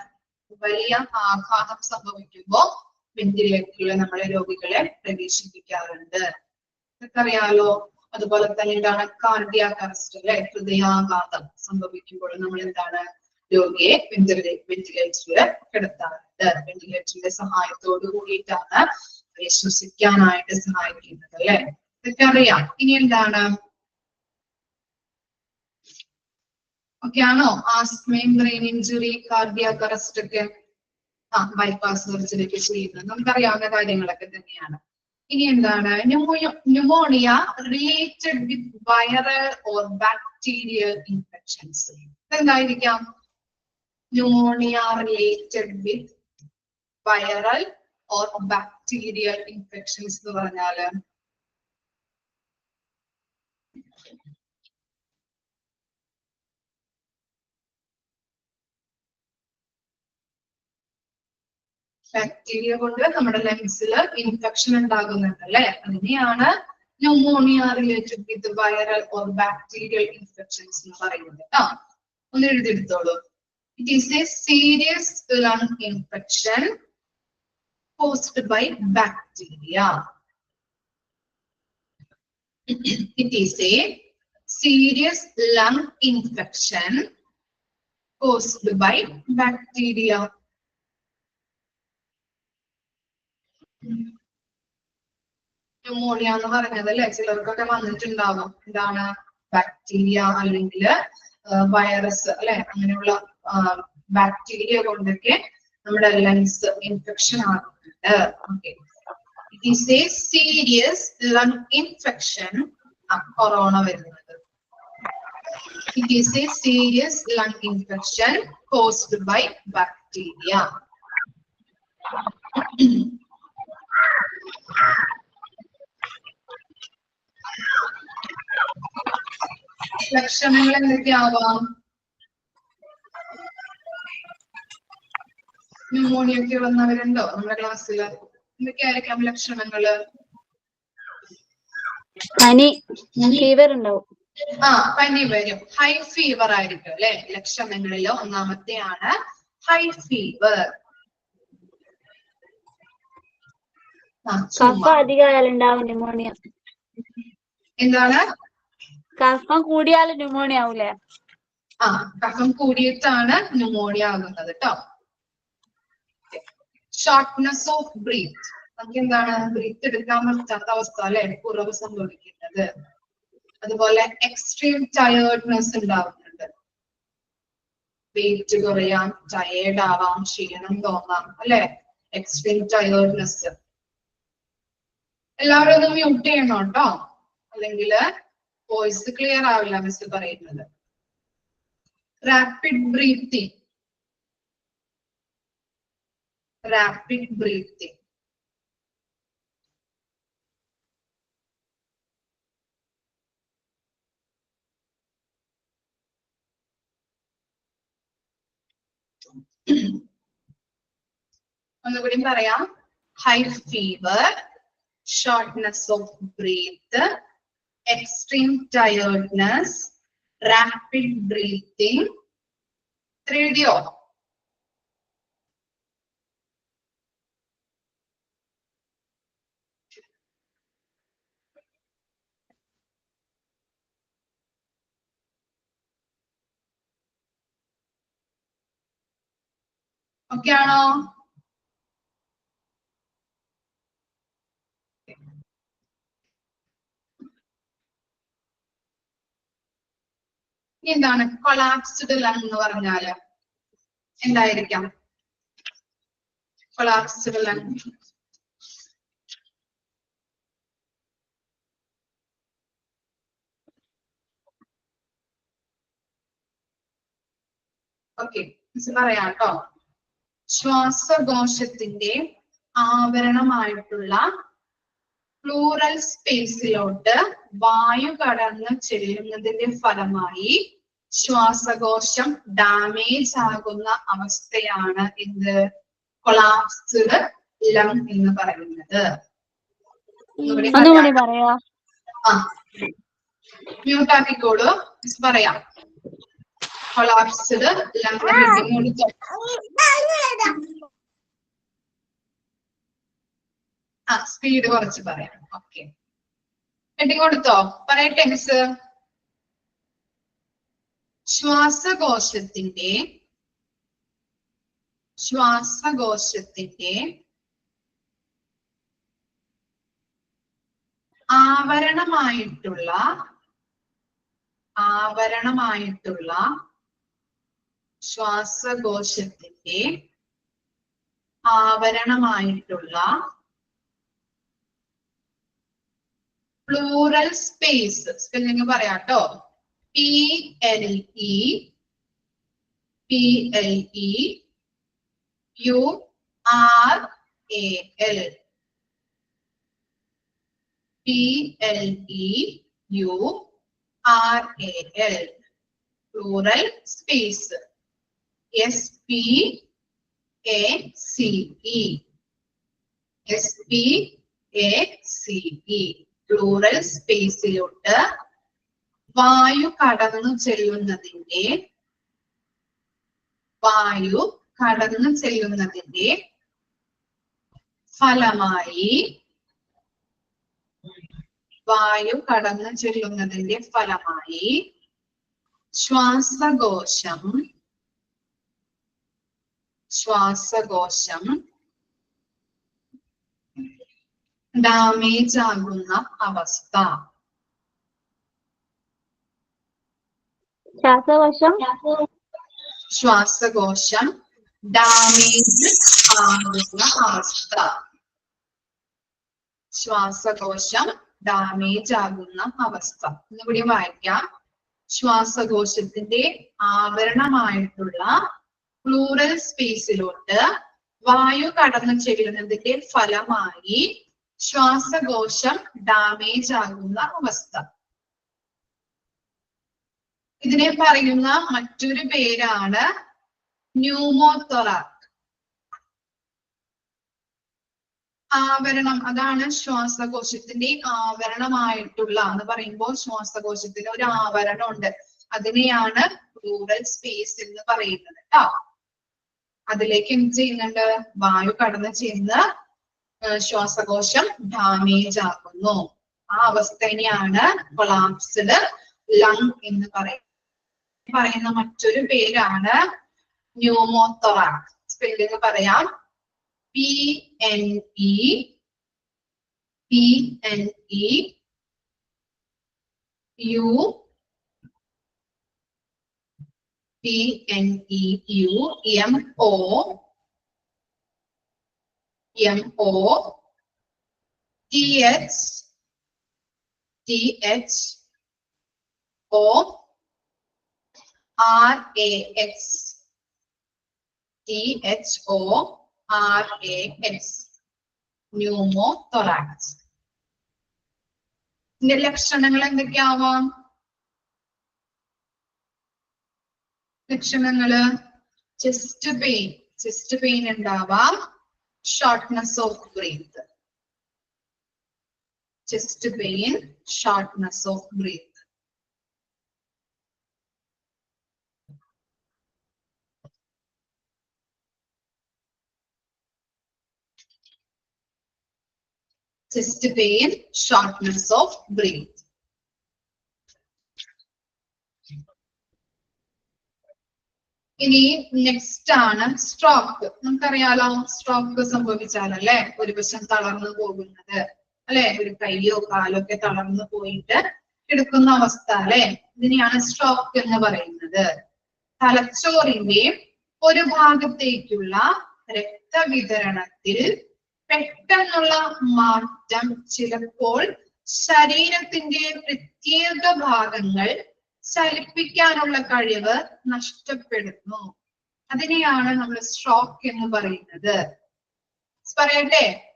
S1: വലിയ ആഘാതം സംഭവിക്കുമ്പോ വെന്റിലേറ്ററിൽ നമ്മളെ രോഗികളെ പ്രവേശിപ്പിക്കാറുണ്ട്. ഇതൊക്കെ അറിയാലോ. അതുപോലെ തന്നെ എന്താണ്? കാർഡിയാക് അറസ്റ്റ് അല്ലെ? ഹൃദയാഘാതം സംഭവിക്കുമ്പോൾ നമ്മൾ എന്താണ്? രോഗിയെ വെന്റിലേറ്ററിൽ കിടത്താറുണ്ട്. വെന്റിലേറ്ററിന്റെ സഹായത്തോടു കൂടിയിട്ടാണ് ശ്വസിക്കാനായിട്ട് സഹായിക്കുന്നത് അല്ലെ. ഇതൊക്കെ അറിയാം. ഇനി എന്താണ്? ഓക്കെ ആണോ? ആസ്മയും ബ്രെയിൻ ഇഞ്ചുറി, കാർഡിയാക് അറസ്റ്റ് ഒക്കെ ബൈപ്പാസ് സർജറി ഒക്കെ ചെയ്യുന്നത് നമുക്കറിയാവുന്ന കാര്യങ്ങളൊക്കെ തന്നെയാണ്. ഇനി എന്താണ്? Pneumonia related with viral or bacterial infections. എന്തായിരിക്കാം? Pneumonia related with viral or bacterial infections എന്ന് പറഞ്ഞാല് ബാക്ടീരിയ കൊണ്ട് നമ്മുടെ ലങ്സിൽ ഇൻഫെക്ഷൻ ഉണ്ടാകുന്നുണ്ട് അല്ലെ. അതിനെയാണ് pneumonia related with viral or bacterial infections എന്ന് പറയുന്നത് കേട്ടോ. ഒന്ന് എഴുതിയെടുത്തോളൂ. It is a serious lung infection caused by bacteria. It is a serious lung infection caused by bacteria. Pneumonia എന്ന് പറഞ്ഞത് അല്ലെ ചിലർക്കൊക്കെ വന്നിട്ടുണ്ടാവും. എന്താണ്? ബാക്ടീരിയ അല്ലെങ്കിൽ വൈറസ് അല്ലെ, അങ്ങനെയുള്ള ബാക്ടീരിയ കൊണ്ടൊക്കെ നമ്മുടെ ലങ്സ് ഇൻഫെക്ഷൻ ആകുന്നുണ്ട്. Okay, it is a serious lung infection. Corona വരുന്നത്. It is a serious lung infection caused by bacteria. ലക്ഷണങ്ങൾ എന്തൊക്കെയാവാം? ന്യൂമോണിയ ഒക്കെ വന്നവരുണ്ടോ നമ്മുടെ ക്ലാസ്സിൽ? എന്തൊക്കെയായിരിക്കാം ലക്ഷണങ്ങള്?
S2: പനി, ഫീവർ ഉണ്ടാവും.
S1: പനി വരും. ഹൈ ഫീവർ ആയിരിക്കും അല്ലെ. ലക്ഷണങ്ങളിൽ ഒന്നാമത്തെയാണ് ഹൈ ഫീവർ.
S2: കഫം അധികമായാലും ഉണ്ടാവും ന്യൂമോണിയ.
S1: എന്താണ്?
S2: കഫം കൂടിയാൽ ന്യൂമോണിയ ആവൂലേ?
S1: കഫം കൂടിയിട്ടാണ് ന്യൂമോണിയ ആകുന്നത് കേട്ടോ. Shortness of breath. നമുക്ക് എന്താണ്? ബ്രീത്ത് എടുക്കാൻ പറ്റാത്ത അവസ്ഥ അല്ലെ, കുറവ് സംഭവിക്കുന്നത്. അതുപോലെ എക്സ്ട്രീം ടയേർഡ്നെസ് ഉണ്ടാവുന്നുണ്ട്. വെയിറ്റ് കുറയാം, ടയേർഡ് ആവാം, ക്ഷീണം തോന്നാം അല്ലെ. Extreme tiredness. എല്ലാവരും ഒന്ന് മ്യൂട്ട് ചെയ്യണം കേട്ടോ, അല്ലെങ്കിൽ വോയിസ് ക്ലിയർ ആവില്ല മിസ് പറയുന്നത്. Rapid breathing. Rapid breathing. ഒന്നുകൂടി പറയാം. High fever, shortness of breath, extreme tiredness, rapid breathing. എഴുതിയോ? ഓക്കെ ആണോ? എന്താണ് കൊളാപ്സ്ഡ് ലങ് എന്ന് പറഞ്ഞാല്? എന്തായിരിക്കാം കൊളാപ്സ്ഡ് ലങ്? ഓക്കെ, പറയാം കേട്ടോ. ശ്വാസകോശത്തിന്റെ ആവരണമായിട്ടുള്ള പ്ലൂറൽ സ്പേസിലോട്ട് വായു കടന്ന് ചെല്ലുന്നതിന്റെ ഫലമായി ശ്വാസകോശം ഡാമേജ് ആകുന്ന അവസ്ഥയാണ് എന്ത്? കൊളാപ്സ്ഡ് ലങ് എന്ന് പറയുന്നത്. മ്യൂട്ട് ആക്കിക്കോളൂ, പറയാം. Collapsed lung. സ്പീഡ് കുറച്ച് പറയാം. ഓക്കെ, ഹെഡിങ് കൊടുത്തോ? പറയട്ടെ മിസ്. ശ്വാസകോശത്തിന്റെ ശ്വാസകോശത്തിന്റെ ആവരണമായിട്ടുള്ള ശ്വാസകോശത്തിന്റെ ആവരണമായിട്ടുള്ള പ്ലൂറൽ സ്പേസ് സ്പെല്ലിംഗ് പറയാട്ടോ. PLE URAL PLEURAL pleural space. SPACE pleural സ്പേസിലോട്ട് വായു കടന്നു ചെല്ലുന്നതിന്റെ ഫലമായി ശ്വാസകോശം ഡാമേജ് ആകുന്ന അവസ്ഥ. ശ്വാസകോശം ഡാമേജ് ആകുന്ന അവസ്ഥ. ശ്വാസകോശം ഡാമേജ് ആകുന്ന അവസ്ഥ. ഒന്നുകൂടി വായിക്കാം. ശ്വാസകോശത്തിന്റെ ആവരണമായിട്ടുള്ള പ്ലൂറൽ സ്പേസിലോട്ട് വായു കടന്നു ചെല്ലുന്നതിന്റെ ഫലമായി ശ്വാസകോശം ഡാമേജ് ആകുന്ന അവസ്ഥ. ഇതിനെ പറയുന്ന മറ്റൊരു പേരാണ് ന്യൂമോതൊറാക്സ്. ആവരണം, അതാണ് ശ്വാസകോശത്തിന്റെ ആവരണമായിട്ടുള്ള എന്ന് പറയുമ്പോൾ ശ്വാസകോശത്തിന് ഒരു ആവരണം ഉണ്ട്. അതിനെയാണ് പ്ലൂറൽ സ്പേസ് എന്ന് പറയുന്നത് കേട്ടോ. അതിലേക്ക് എന്ത് ചെയ്യുന്നുണ്ട്? വായു കടന്നു ചെന്ന് ശ്വാസകോശം ഡാമേജ് ആക്കുന്നു. ആ അവസ്ഥയാണ് കൊളാപ്സ്ഡ് ലങ് എന്ന് പറയുന്ന മറ്റൊരു പേരാണ് ന്യൂമോതൊറാക്സ്. സ്പെല്ലിംഗ് പറയാം. THORAX pneumothorax. ഇതിന്റെ ലക്ഷണങ്ങൾ എന്തൊക്കെയാവാം? ലക്ഷണങ്ങള് ചെസ്റ്റ് പെയിൻ ഉണ്ടാവാം. Shortness of breath. Chest pain, shortness of breath. Chest pain, shortness of breath. ഇനി നെക്സ്റ്റ് ആണ് സ്ട്രോക്ക്. നമുക്കറിയാലോ, സ്ട്രോക്ക് സംഭവിച്ചാലല്ലേ ഒരു വശം തളർന്നു പോകുന്നത്, അല്ലെ? ഒരു കൈയോ കാലോ ഒക്കെ തളർന്നു പോയിട്ട് കിടക്കുന്ന അവസ്ഥ, അല്ലെ? ഇതിനെയാണ് സ്ട്രോക്ക് എന്ന് പറയുന്നത്. തലച്ചോറിന്റെ ഒരു ഭാഗത്തേക്കുള്ള രക്തവിതരണത്തിൽ പെട്ടെന്നുള്ള മാറ്റം ചിലപ്പോൾ ശരീരത്തിന്റെ പ്രത്യേക ഭാഗങ്ങൾ ചലിപ്പിക്കാനുള്ള കഴിവ് നഷ്ടപ്പെടുന്നു. അതിനെയാണ് നമ്മൾ സ്ട്രോക്ക് എന്ന് പറയുന്നത്. പറയട്ടെ?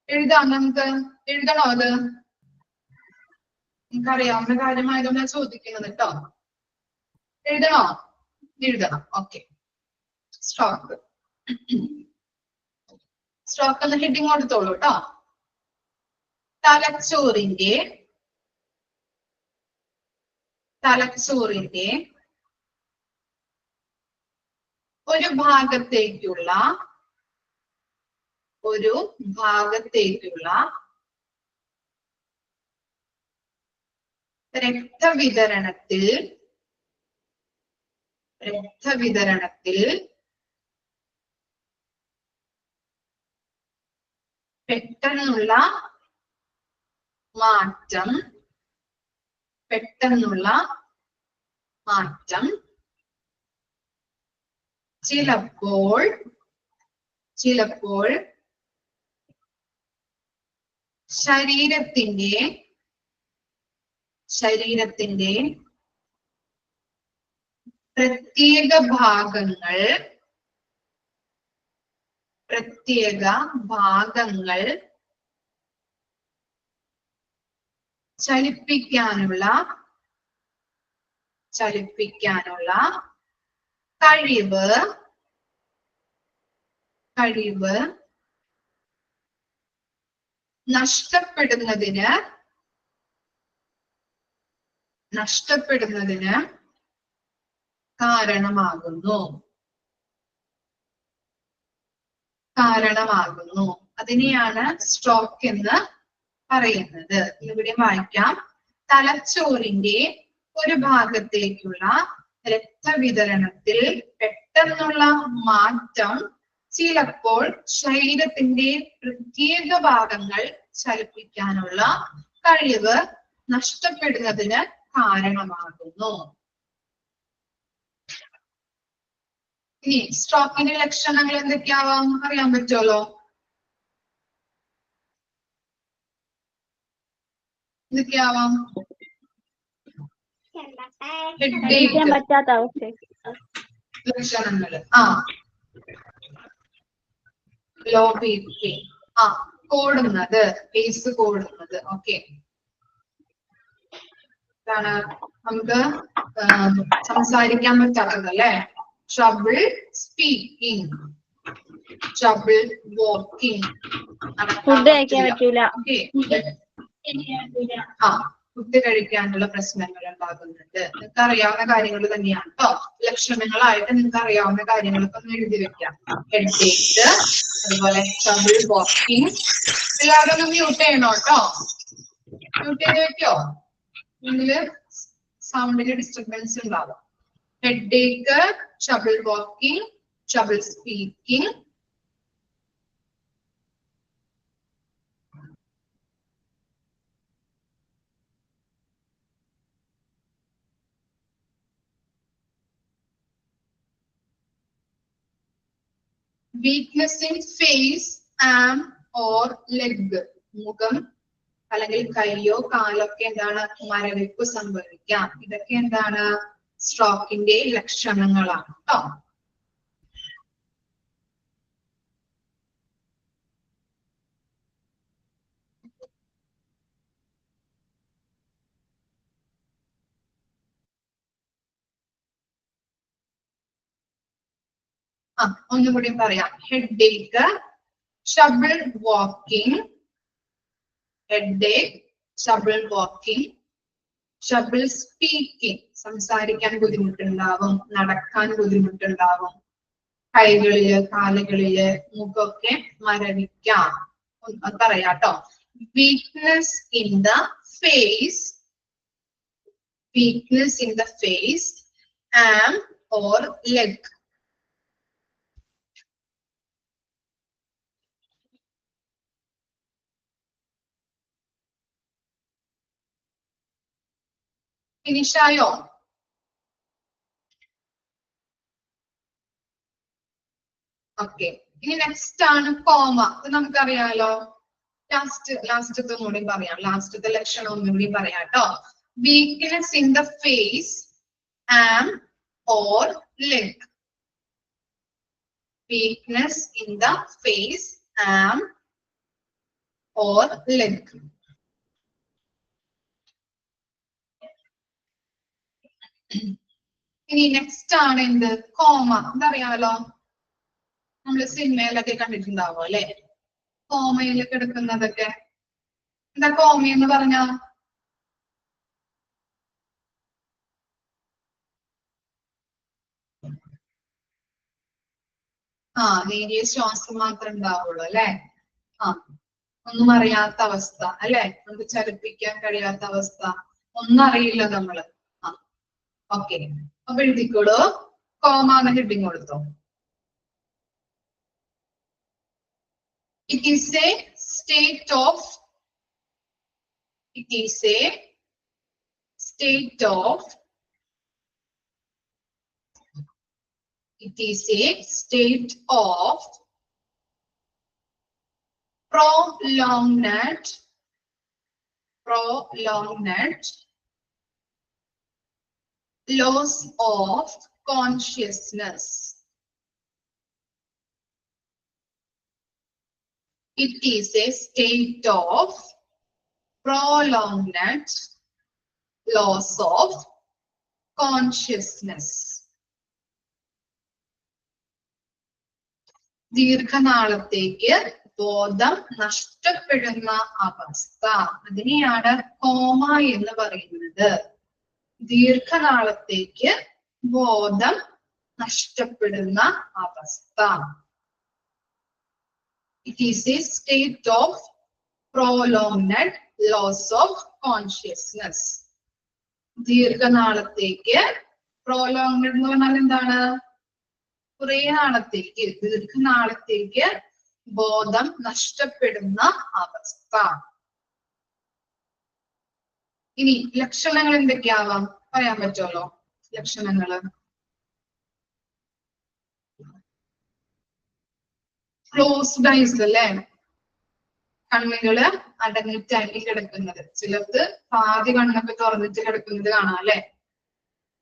S1: എഴുതാം നമുക്ക്? എഴുതണോ അത്? നിങ്ങൾക്കറിയാവുന്ന കാര്യമായതുകൊണ്ട് ചോദിക്കുന്നത് കേട്ടോ. എഴുതണോ? എഴുതണം. ഓക്കെ. സ്ട്രോക്ക്. സ്ട്രോക്ക് എന്ന ഹെഡിങ് കൊടുത്തോളൂ കേട്ടോ. തലച്ചോറിന്റെ ഒരു ഭാഗത്തേക്കുള്ള രക്തവിതരണത്തിൽ പെട്ടെന്നുള്ള മാറ്റം, പെട്ടെന്നുള്ള മാറ്റം, ചിലപ്പോൾ ശരീരത്തിന്റെ പ്രത്യേക ഭാഗങ്ങൾ ചലിപ്പിക്കാനുള്ള കഴിവ് നഷ്ടപ്പെടുന്നതിന് കാരണമാകുന്നു. അതിനെയാണ് സ്ട്രോക്ക് എന്ന് പറയുന്നത്. ഇവിടെ വായിക്കാം. തലച്ചോറിന്റെ ഒരു ഭാഗത്തേക്കുള്ള രക്തവിതരണത്തിൽ പെട്ടെന്നുള്ള മാറ്റം ചിലപ്പോൾ ശരീരത്തിന്റെ പ്രത്യേക ഭാഗങ്ങൾ ചലിപ്പിക്കാനുള്ള കഴിവ് നഷ്ടപ്പെടുന്നതിന് കാരണമാകുന്നു. ഇനി സ്ട്രോക്കിന്റെ ലക്ഷണങ്ങൾ എന്തൊക്കെയാവാം അറിയാൻ പറ്റുമല്ലോ? എന്തൊക്കെയാവാം?
S2: എണീക്കാൻ പറ്റാത്ത അവസ്ഥ.
S1: ലക്ഷണങ്ങള് ലോ ബി.പി, കൂടുന്നത്, പേസ് കൂടുന്നത്. ഓക്കെ, ഇതാണ് നമുക്ക് സംസാരിക്കാൻ പറ്റാത്തത് അല്ലെ. Trouble speaking, trouble walking,
S2: food കഴിക്കാൻ പറ്റൂല.
S1: ഫുഡ് കഴിക്കാനുള്ള പ്രശ്നങ്ങൾ ഉണ്ടാകുന്നുണ്ട്. നിങ്ങൾക്ക് അറിയാവുന്ന കാര്യങ്ങൾ തന്നെയാണ് കേട്ടോ. ലക്ഷണങ്ങളായിട്ട് നിങ്ങൾക്ക് അറിയാവുന്ന കാര്യങ്ങളൊക്കെ ഒന്ന് എഴുതി വെക്കാം. ഹെഡേക്ക്, അതുപോലെ ട്രബിൾ വാക്കിംഗ്. എല്ലാവരും ഒന്ന് മ്യൂട്ട് ചെയ്യണോ കേട്ടോ. മ്യൂട്ട് ചെയ്ത് വെക്കോ, ഇതില് സൗണ്ടിന് ഡിസ്റ്റർബൻസ് ഉണ്ടാവും. Headache, trouble walking, trouble speaking, weakness in face, arm or leg. മുഖം അല്ലെങ്കിൽ കൈയോ കാലൊക്കെ എന്താണ് മരവിപ്പ് സംഭവിക്കാം. ഇതൊക്കെ എന്താണ് സ്ട്രോക്കിന്റെ ലക്ഷണങ്ങളാണ് കേട്ടോ. ഒന്നുകൂടി പറയാം. Headache, trouble walking, headache, trouble walking, trouble speaking, സംസാരിക്കാൻ ബുദ്ധിമുട്ടുണ്ടാവും, നടക്കാൻ ബുദ്ധിമുട്ടുണ്ടാവും, കൈകളില് കാലുകളില് മുഖമൊക്കെ മരവിക്കാം. പറയാട്ടോ. Weakness in the face, weakness in the face, arm or leg. ഫിനിഷായോ? ഓക്കെ, ഇനി നെക്സ്റ്റ് ആണ് കോമ. ഇത് നമുക്കറിയാലോ. ലാസ്റ്റത്തെ ഒന്നുകൂടി പറയാം. ലാസ്റ്റത്തെ ലക്ഷണം ഒന്നുകൂടി പറയാം കേട്ടോ. Weakness in the face, arm or leg. Weakness in the face, arm or leg. ഇനി നെക്സ്റ്റ് ആണ് എന്ത്? കോമ. എന്തറിയാമല്ലോ, നമ്മള് സിനിമയിലൊക്കെ കണ്ടിട്ടുണ്ടാവും അല്ലെ, കോമയിൽ കിടക്കുന്നതൊക്കെ. എന്താ കോമ എന്ന് പറഞ്ഞ? നേരിയ ശ്വാസം മാത്രമേ ഉണ്ടാവുള്ളൂ അല്ലെ. ഒന്നും അറിയാത്ത അവസ്ഥ അല്ലെ, നമുക്ക് ചലിപ്പിക്കാൻ കഴിയാത്ത അവസ്ഥ, ഒന്നും അറിയില്ല നമ്മള്. ഓക്കെ, അപ്പൊ എഴുതിക്കോളൂ. കോമ എന്ന ഹെഡിങ് കൊടുത്തോ. It is a state of, it is a state of, it is a state of prolonged loss of consciousness. It is a state of prolonged loss of consciousness. ദീർഘനാളത്തേക്ക് ബോധം നഷ്ടപ്പെടുന്ന അവസ്ഥ, അതിനെയാണ് comma എന്ന് പറയുന്നത്. ദീർഘനാളത്തേക്ക് ബോധം നഷ്ടപ്പെടുന്ന അവസ്ഥ. It is a state of prolonged loss of consciousness. ദീർഘനാളത്തേക്ക്, prolonged എന്ന് പറഞ്ഞാൽ എന്താണ്? കുറെ നാളത്തേക്ക്, ദീർഘനാളത്തേക്ക് ബോധം നഷ്ടപ്പെടുന്ന അവസ്ഥ. ഇനി ലക്ഷണങ്ങൾ എന്തൊക്കെയാവാം പറയാൻ പറ്റുമല്ലോ? ലക്ഷണങ്ങള് ക്ലോസ്ഡ് ഐസ് അല്ലേ, കണ്ണുകള് അടഞ്ഞിട്ടായി കിടക്കുന്നത്. ചിലർക്ക് പാതി കണ്ണൊക്കെ തുറന്നിട്ട് കിടക്കുന്നത് കാണാം അല്ലെ.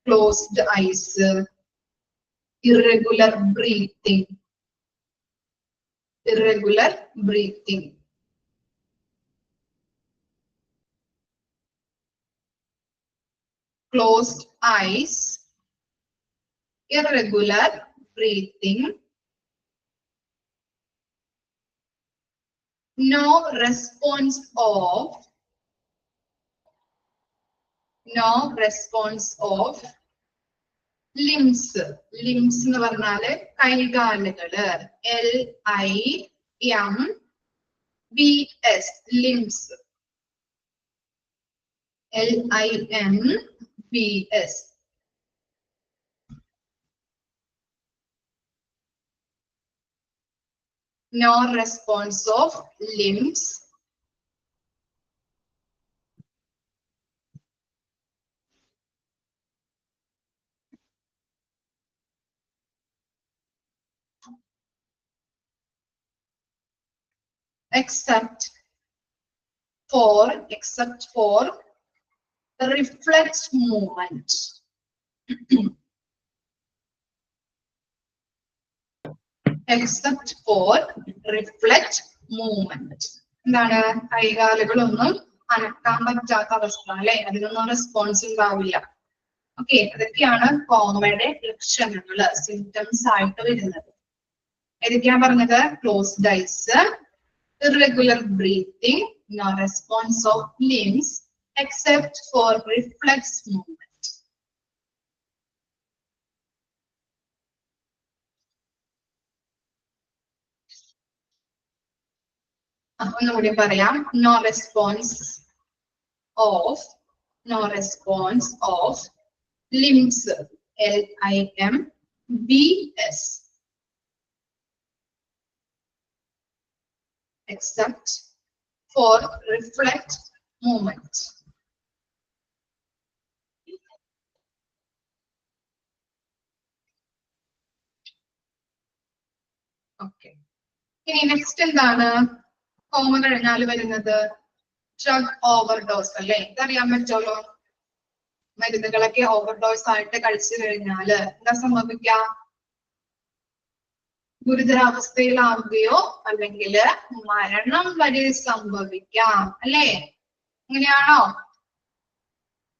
S1: Closed eyes, irregular breathing, closed eyes, irregular breathing, no response of limbs എന്ന് പറഞ്ഞാല് കൈകാലുകള്, LIMBS, limbs, LIMBS. No response of limbs. Except for reflex movement. Except for reflex movement. എന്താണ്? കൈകാലുകളൊന്നും അനക്കാൻ പറ്റാത്ത അവസ്ഥ അല്ലെ, അതിനൊന്നും റെസ്പോൺസ് ഉണ്ടാവില്ല. ഓക്കെ, അതൊക്കെയാണ് കോമയുടെ ലക്ഷണങ്ങള്, സിംറ്റംസ് ആയിട്ട് വരുന്നത്. ഏതൊക്കെയാ പറഞ്ഞത്? Closed eyes, irregular breathing, no response of limbs except for reflex movement. ഒന്നുകൂടി പറയാം. No response of limbs, LIMBS, except for reflex movement. Okay. ഇനി നെക്സ്റ്റ് എന്താണ്? കോമ കഴിഞ്ഞാൽ വരുന്നത് ഡ്രഗ് ഓവർഡോസ് അല്ലെ. ഇതറിയാൻ പറ്റുമല്ലോ. മരുന്നുകളൊക്കെ ഓവർഡോസ് ആയിട്ട് കഴിച്ചു കഴിഞ്ഞാല് എന്താ സംഭവിക്കാം? ഗുരുതരാവസ്ഥയിലാവുകയോ അല്ലെങ്കിൽ മരണം വരെ സംഭവിക്കാം അല്ലേ? അങ്ങനെയാണോ?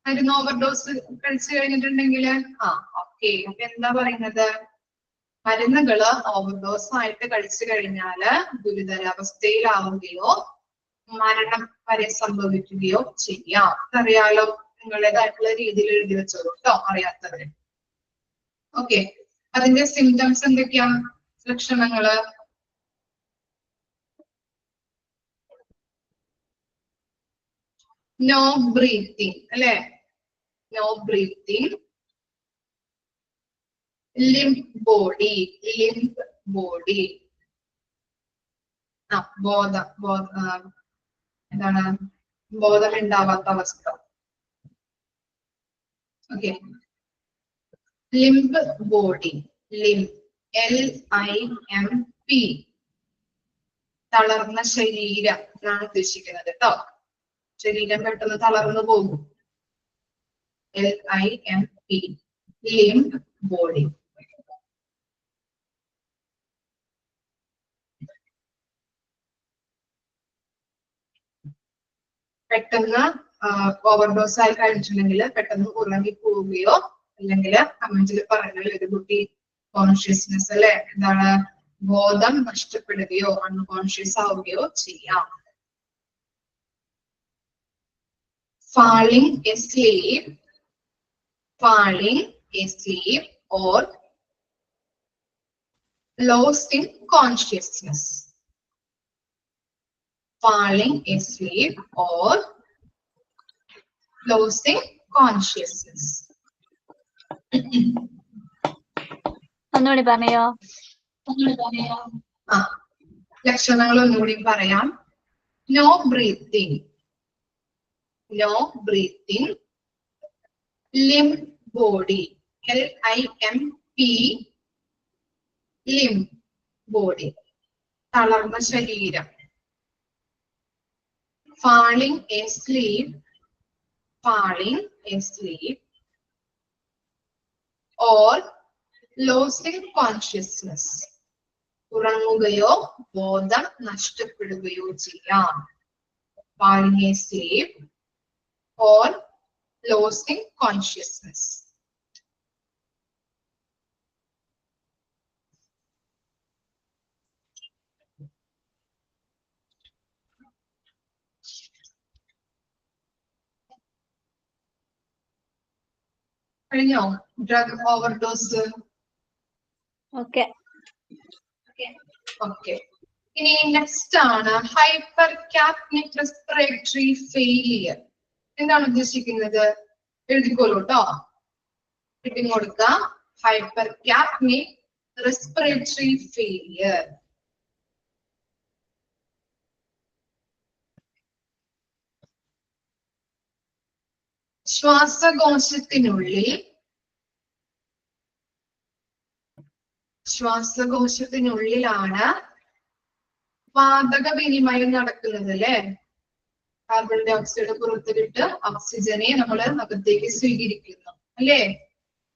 S1: മരുന്ന് ഓവർഡോസ് കഴിച്ചു കഴിഞ്ഞിട്ടുണ്ടെങ്കില് ഓക്കെ. അപ്പൊ എന്താ പറയുന്നത്? മരുന്നുകള് ഓവർഡോസ് ആയിട്ട് കഴിച്ചു കഴിഞ്ഞാല് ഗുരുതരാവസ്ഥയിലാവുകയോ മരണം വരെ സംഭവിക്കുകയോ ചെയ്യാം. അറിയാലോ, നിങ്ങളുടേതായിട്ടുള്ള രീതിയിൽ എഴുതി വെച്ചോളൂ കേട്ടോ, അറിയാത്തവര്. ഓക്കെ, അതിന്റെ സിംറ്റംസ് എന്തൊക്കെയാ? ലക്ഷണങ്ങള് നോ ബ്രീത്തിങ് അല്ലെ, നോ ബ്രീത്തിങ്, limp body, എന്താണ് ബോധമുണ്ടാവാത്ത അവസ്ഥ. Okay. Limb body, limb LIMP, തളർന്ന ശരീരം എന്നാണ് ഉദ്ദേശിക്കുന്നത് കേട്ടോ. ശരീരം പെട്ടെന്ന് തളർന്നു പോകും. LIMP, limb body. പെട്ടെന്ന് ഓവർഡോസ് ആയി കഴിച്ചിട്ടുണ്ടെങ്കിൽ പെട്ടെന്ന് ഉറങ്ങി പോവുകയോ അല്ലെങ്കിൽ കമന്റിൽ പറഞ്ഞാൽ ഒരു കുട്ടി കോൺഷ്യസ്നെസ് അല്ലെ എന്താണ് ബോധം നഷ്ടപ്പെടുകയോ അൺകോൺഷ്യസ് ആവുകയോ ചെയ്യാം. falling asleep or lost in consciousness. Falling asleep or lost in consciousness.
S2: ഒന്നുകൂടി പറയോ?
S1: ലക്ഷണങ്ങൾ ഒന്നുകൂടി പറയാം. No breathing, limb body, LIMP, limb body, തളർന്ന ശരീരം. falling asleep or losing consciousness, ഉറങ്ങുകയോ ബോധം നഷ്ടപ്പെടുകയോ ചെയ്യാം. falling asleep or losing consciousness. കഴിഞ്ഞോ ഡ്രഗ് ഓവർഡോസ്?
S2: ഓക്കെ.
S1: ഇനി നെക്സ്റ്റ് ആണ് ഹൈപ്പർ കാപ്നിക് റെസ്പിറേറ്ററി ഫെയിലിയർ. എന്താണ് ഉദ്ദേശിക്കുന്നത്? എഴുതിക്കോളൂ കേട്ടോ. ഹെഡിങ് കൊടുക്കുക. Hypercapnic respiratory failure. ശ്വാസകോശത്തിനുള്ളിലാണ് വാതക വിനിമയം നടക്കുന്നത് അല്ലെ. കാർബൺ ഡൈ ഓക്സൈഡ് പുറത്തുവിട്ട് ഓക്സിജനെ നമ്മൾ അകത്തേക്ക് സ്വീകരിക്കുന്നു അല്ലേ.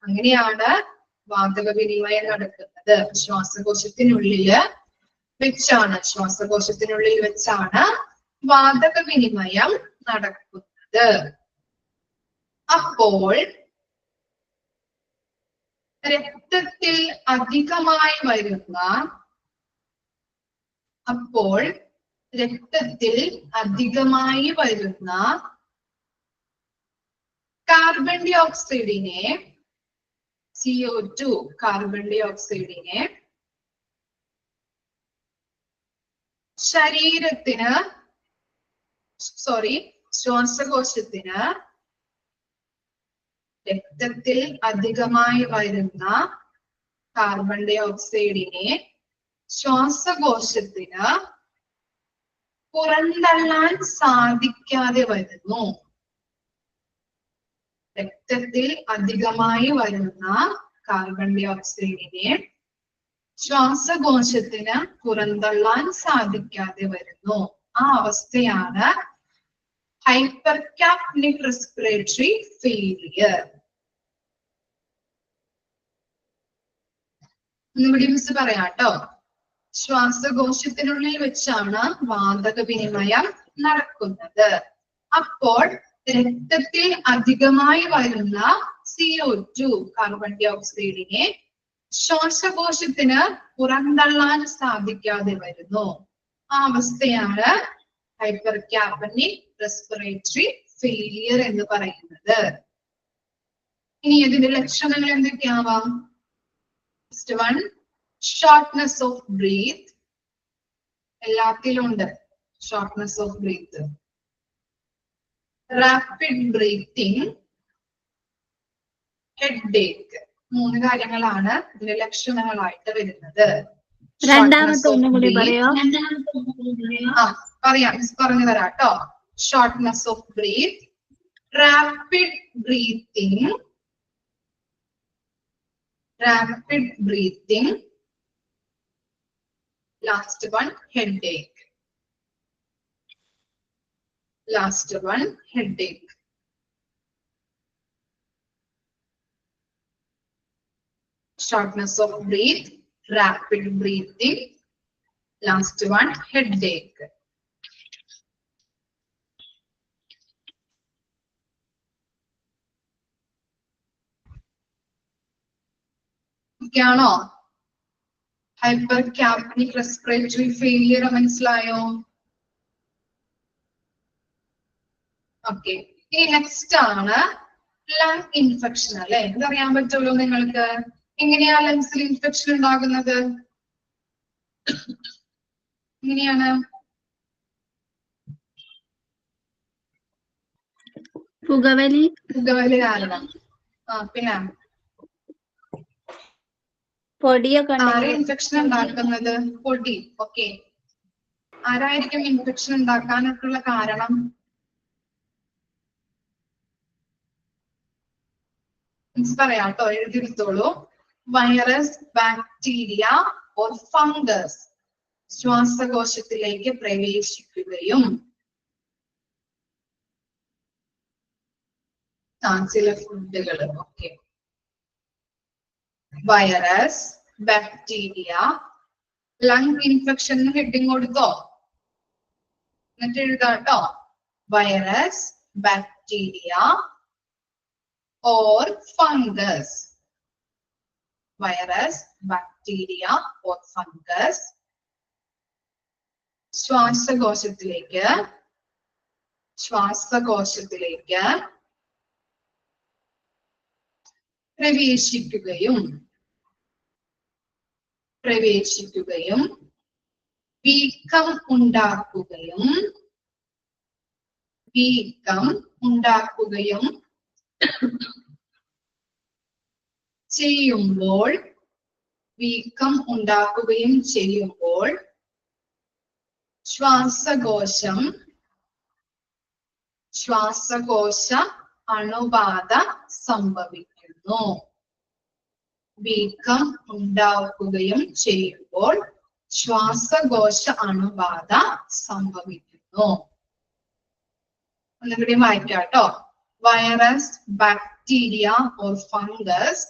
S1: അങ്ങനെയാണ് വാതക വിനിമയം നടക്കുന്നത്. ശ്വാസകോശത്തിനുള്ളിൽ വെച്ചാണ് വാതക വിനിമയം നടക്കുന്നത്. അപ്പോൾ രക്തത്തിൽ അധികമായി വരുന്ന കാർബൺ ഡൈ ഓക്സൈഡിനെ CO2 കാർബൺ ഡൈ ഓക്സൈഡിനെ ശ്വാസകോശത്തിന് രക്തത്തിൽ അധികമായി വരുന്ന കാർബൺ ഡൈ ഓക്സൈഡിനെ ശ്വാസകോശത്തിന് പുറന്തള്ളാൻ സാധിക്കാതെ വരുന്നു. രക്തത്തിൽ അധികമായി വരുന്ന കാർബൺ ഡൈ ഓക്സൈഡിനെ ശ്വാസകോശത്തിന് പുറന്തള്ളാൻ സാധിക്കാതെ വരുന്നു. ആ അവസ്ഥയാണ് ഹൈപ്പർ കാപ്നിക് റെസ്പിറേറ്ററി ഫെയിലിയർ. ഒന്നുകൂടി മിസ് പറയാട്ടോ. ശ്വാസകോശത്തിനുള്ളിൽ വെച്ചാണ് വാതക വിനിമയം നടക്കുന്നത്. അപ്പോൾ രക്തത്തിൽ അധികമായി വരുന്ന CO2 കാർബൺ ഡൈ ഓക്സൈഡിനെ ശ്വാസകോശത്തിന് പുറന്തള്ളാൻ സാധിക്കാതെ വരുന്നു. ആ അവസ്ഥയാണ് ഹൈപ്പർ കാപ്നിക് റെസ്പിറേറ്ററി ഫെയിലിയർ എന്ന് പറയുന്നത്. ഇനി ഇതിന്റെ ലക്ഷണങ്ങൾ എന്തൊക്കെയാവാം? First one, shortness of breath. എല്ലാത്തിലും ഉണ്ട് shortness of breath. Rapid breathing, headache. 3 കാര്യങ്ങളാണ് ഇതിന്റെ ലക്ഷണങ്ങളായിട്ട് വരുന്നത്.
S2: രണ്ടാമത്തെ ഒന്നും കൂടി പറയോ?
S1: പറയാം, മിസ് പറഞ്ഞു തരാം കേട്ടോ. Shortness of breath, rapid breathing, last one headache. Shortness of breath, rapid breathing, last one headache. ഒക്കെയാണോ? ഹൈപ്പർ ക്യാപ്നിക് റെസ്പിറേറ്ററി ഫെയിലിയർ മനസ്സിലായോ? ഓക്കെ, ഇനി നെക്സ്റ്റ് ആണ് ലങ് ഇൻഫെക്ഷൻ അല്ലെ. ഇതറിയാൻ പറ്റുമല്ലോ നിങ്ങൾക്ക്. എങ്ങനെയാ ലങ്സിൽ ഇൻഫെക്ഷൻ ഉണ്ടാകുന്നത്? എങ്ങനെയാണ്?
S2: പുകവലി
S1: കാരണം. പിന്നെ
S2: പൊടിയൊക്കെ
S1: ആരാ ഇൻഫെക്ഷൻ ഉണ്ടാക്കുന്നത്? പൊടി. ഓക്കെ, ആരായിരിക്കും ഇൻഫെക്ഷൻ ഉണ്ടാക്കാനൊക്കെയുള്ള കാരണം? പറയാട്ടോ, എഴുതിയെടുത്തോളൂ. വൈറസ്, ബാക്ടീരിയ ഓർ ഫംഗസ് ശ്വാസകോശത്തിലേക്ക് പ്രവേശിക്കുകയും ചില ഫുഡുകൾ. Okay, virus, bacteria, lung infection heading കൊടുത്തോ? എന്നിട്ട് എഴുതാട്ടോ. Virus, bacteria or fungus. Virus, bacteria or fungus ശ്വാസകോശത്തിലേക്ക് പ്രവേശിക്കുകയും വീക്കം ഉണ്ടാക്കുകയും ചെയ്യുമ്പോൾ ശ്വാസകോശ അണുബാധ സംഭവിക്കുന്നു. വീക്കം ഉണ്ടാക്കുകയും ചെയ്യുമ്പോൾ ശ്വാസകോശ അണുബാധ സംഭവിക്കുന്നു. ഒന്നുകൂടി വായിക്കാട്ടോ. വൈറസ്, ബാക്ടീരിയ ഓർ ഫംഗസ്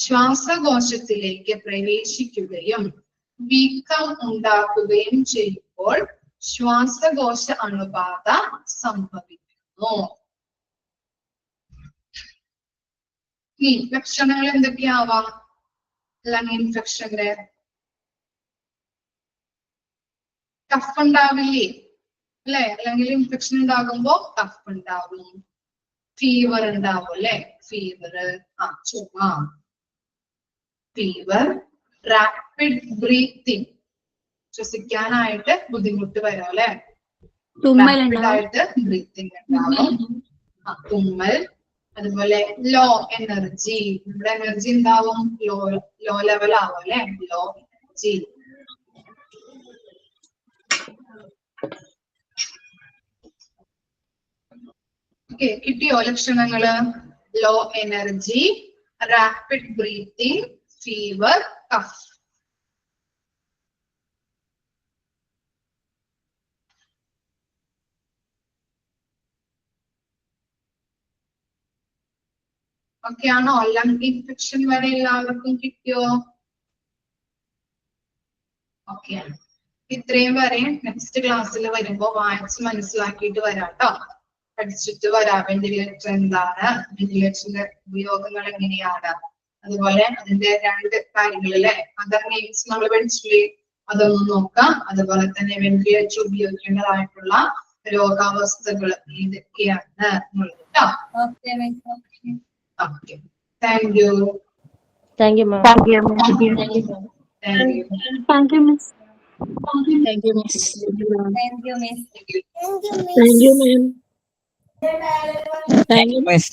S1: ശ്വാസകോശത്തിലേക്ക് പ്രവേശിക്കുകയും വീക്കം ഉണ്ടാക്കുകയും ചെയ്യുമ്പോൾ ശ്വാസകോശ അണുബാധ സംഭവിക്കുന്നു. ഈ ലക്ഷണങ്ങൾ എന്തൊക്കെയാവാം ലങ് ഇൻഫെക്ഷന്റെ? കഫ് ഉണ്ടാവില്ലേ അല്ലെ? അല്ലെങ്കിൽ ഇൻഫെക്ഷൻ ഉണ്ടാകുമ്പോ കഫ് ഉണ്ടാവും, ഫീവർ ഉണ്ടാവും അല്ലെ? ഫീവർ, ചുമ, ഫീവർ, റാപ്പിഡ് ബ്രീത്തിങ്, ശ്വസിക്കാനായിട്ട് ബുദ്ധിമുട്ട് വരും അല്ലെ? റാപ്പിഡായിട്ട് ബ്രീത്തിങ് ഉണ്ടാവും, തുമ്മൽ, അതുപോലെ ലോ എനർജി. നമ്മുടെ എനർജി ഉണ്ടാവും ലോ ലെവൽ ആവും അല്ലെ? Low energy. കിട്ടിയോ ലക്ഷണങ്ങള്? Low energy, rapid breathing, fever, cough. ഓക്കെയാണോ? ലങ് ഇൻഫെക്ഷൻ വരെ എല്ലാവർക്കും കിട്ടിയോ? ഓക്കെയാണ്. ഇത്രയും വരെ നെക്സ്റ്റ് ക്ലാസ്സിൽ വരുമ്പോ വായിച്ച് മനസ്സിലാക്കിയിട്ട് വരാട്ടോ. പഠിച്ചിട്ട് വരാം. വെന്റിലേറ്റർ എന്താണ്, വെന്റിലേറ്ററിന്റെ ഉപയോഗങ്ങൾ എങ്ങനെയാണ്, അതുപോലെ അതിന്റെ 2 കാര്യങ്ങളിലെ അതർ നെയിംസ് നമ്മൾ പഠിച്ചില്ലേ, അതൊന്നും നോക്കാം. അതുപോലെ തന്നെ വെന്റിലേറ്റർ ഉപയോഗിക്കേണ്ടതായിട്ടുള്ള രോഗാവസ്ഥകൾ ഏതൊക്കെയാണ് എന്നുള്ളത് കേട്ടോ. Okay, thank you.
S4: Thank you, ma'am.
S3: Thank you, miss.
S2: Thank you, miss.
S3: Thank you, miss.
S4: Thank you, miss.
S3: Thank you, miss.
S4: Thank you, miss.
S3: Thank you, ma'am. Thank you,
S5: Miss.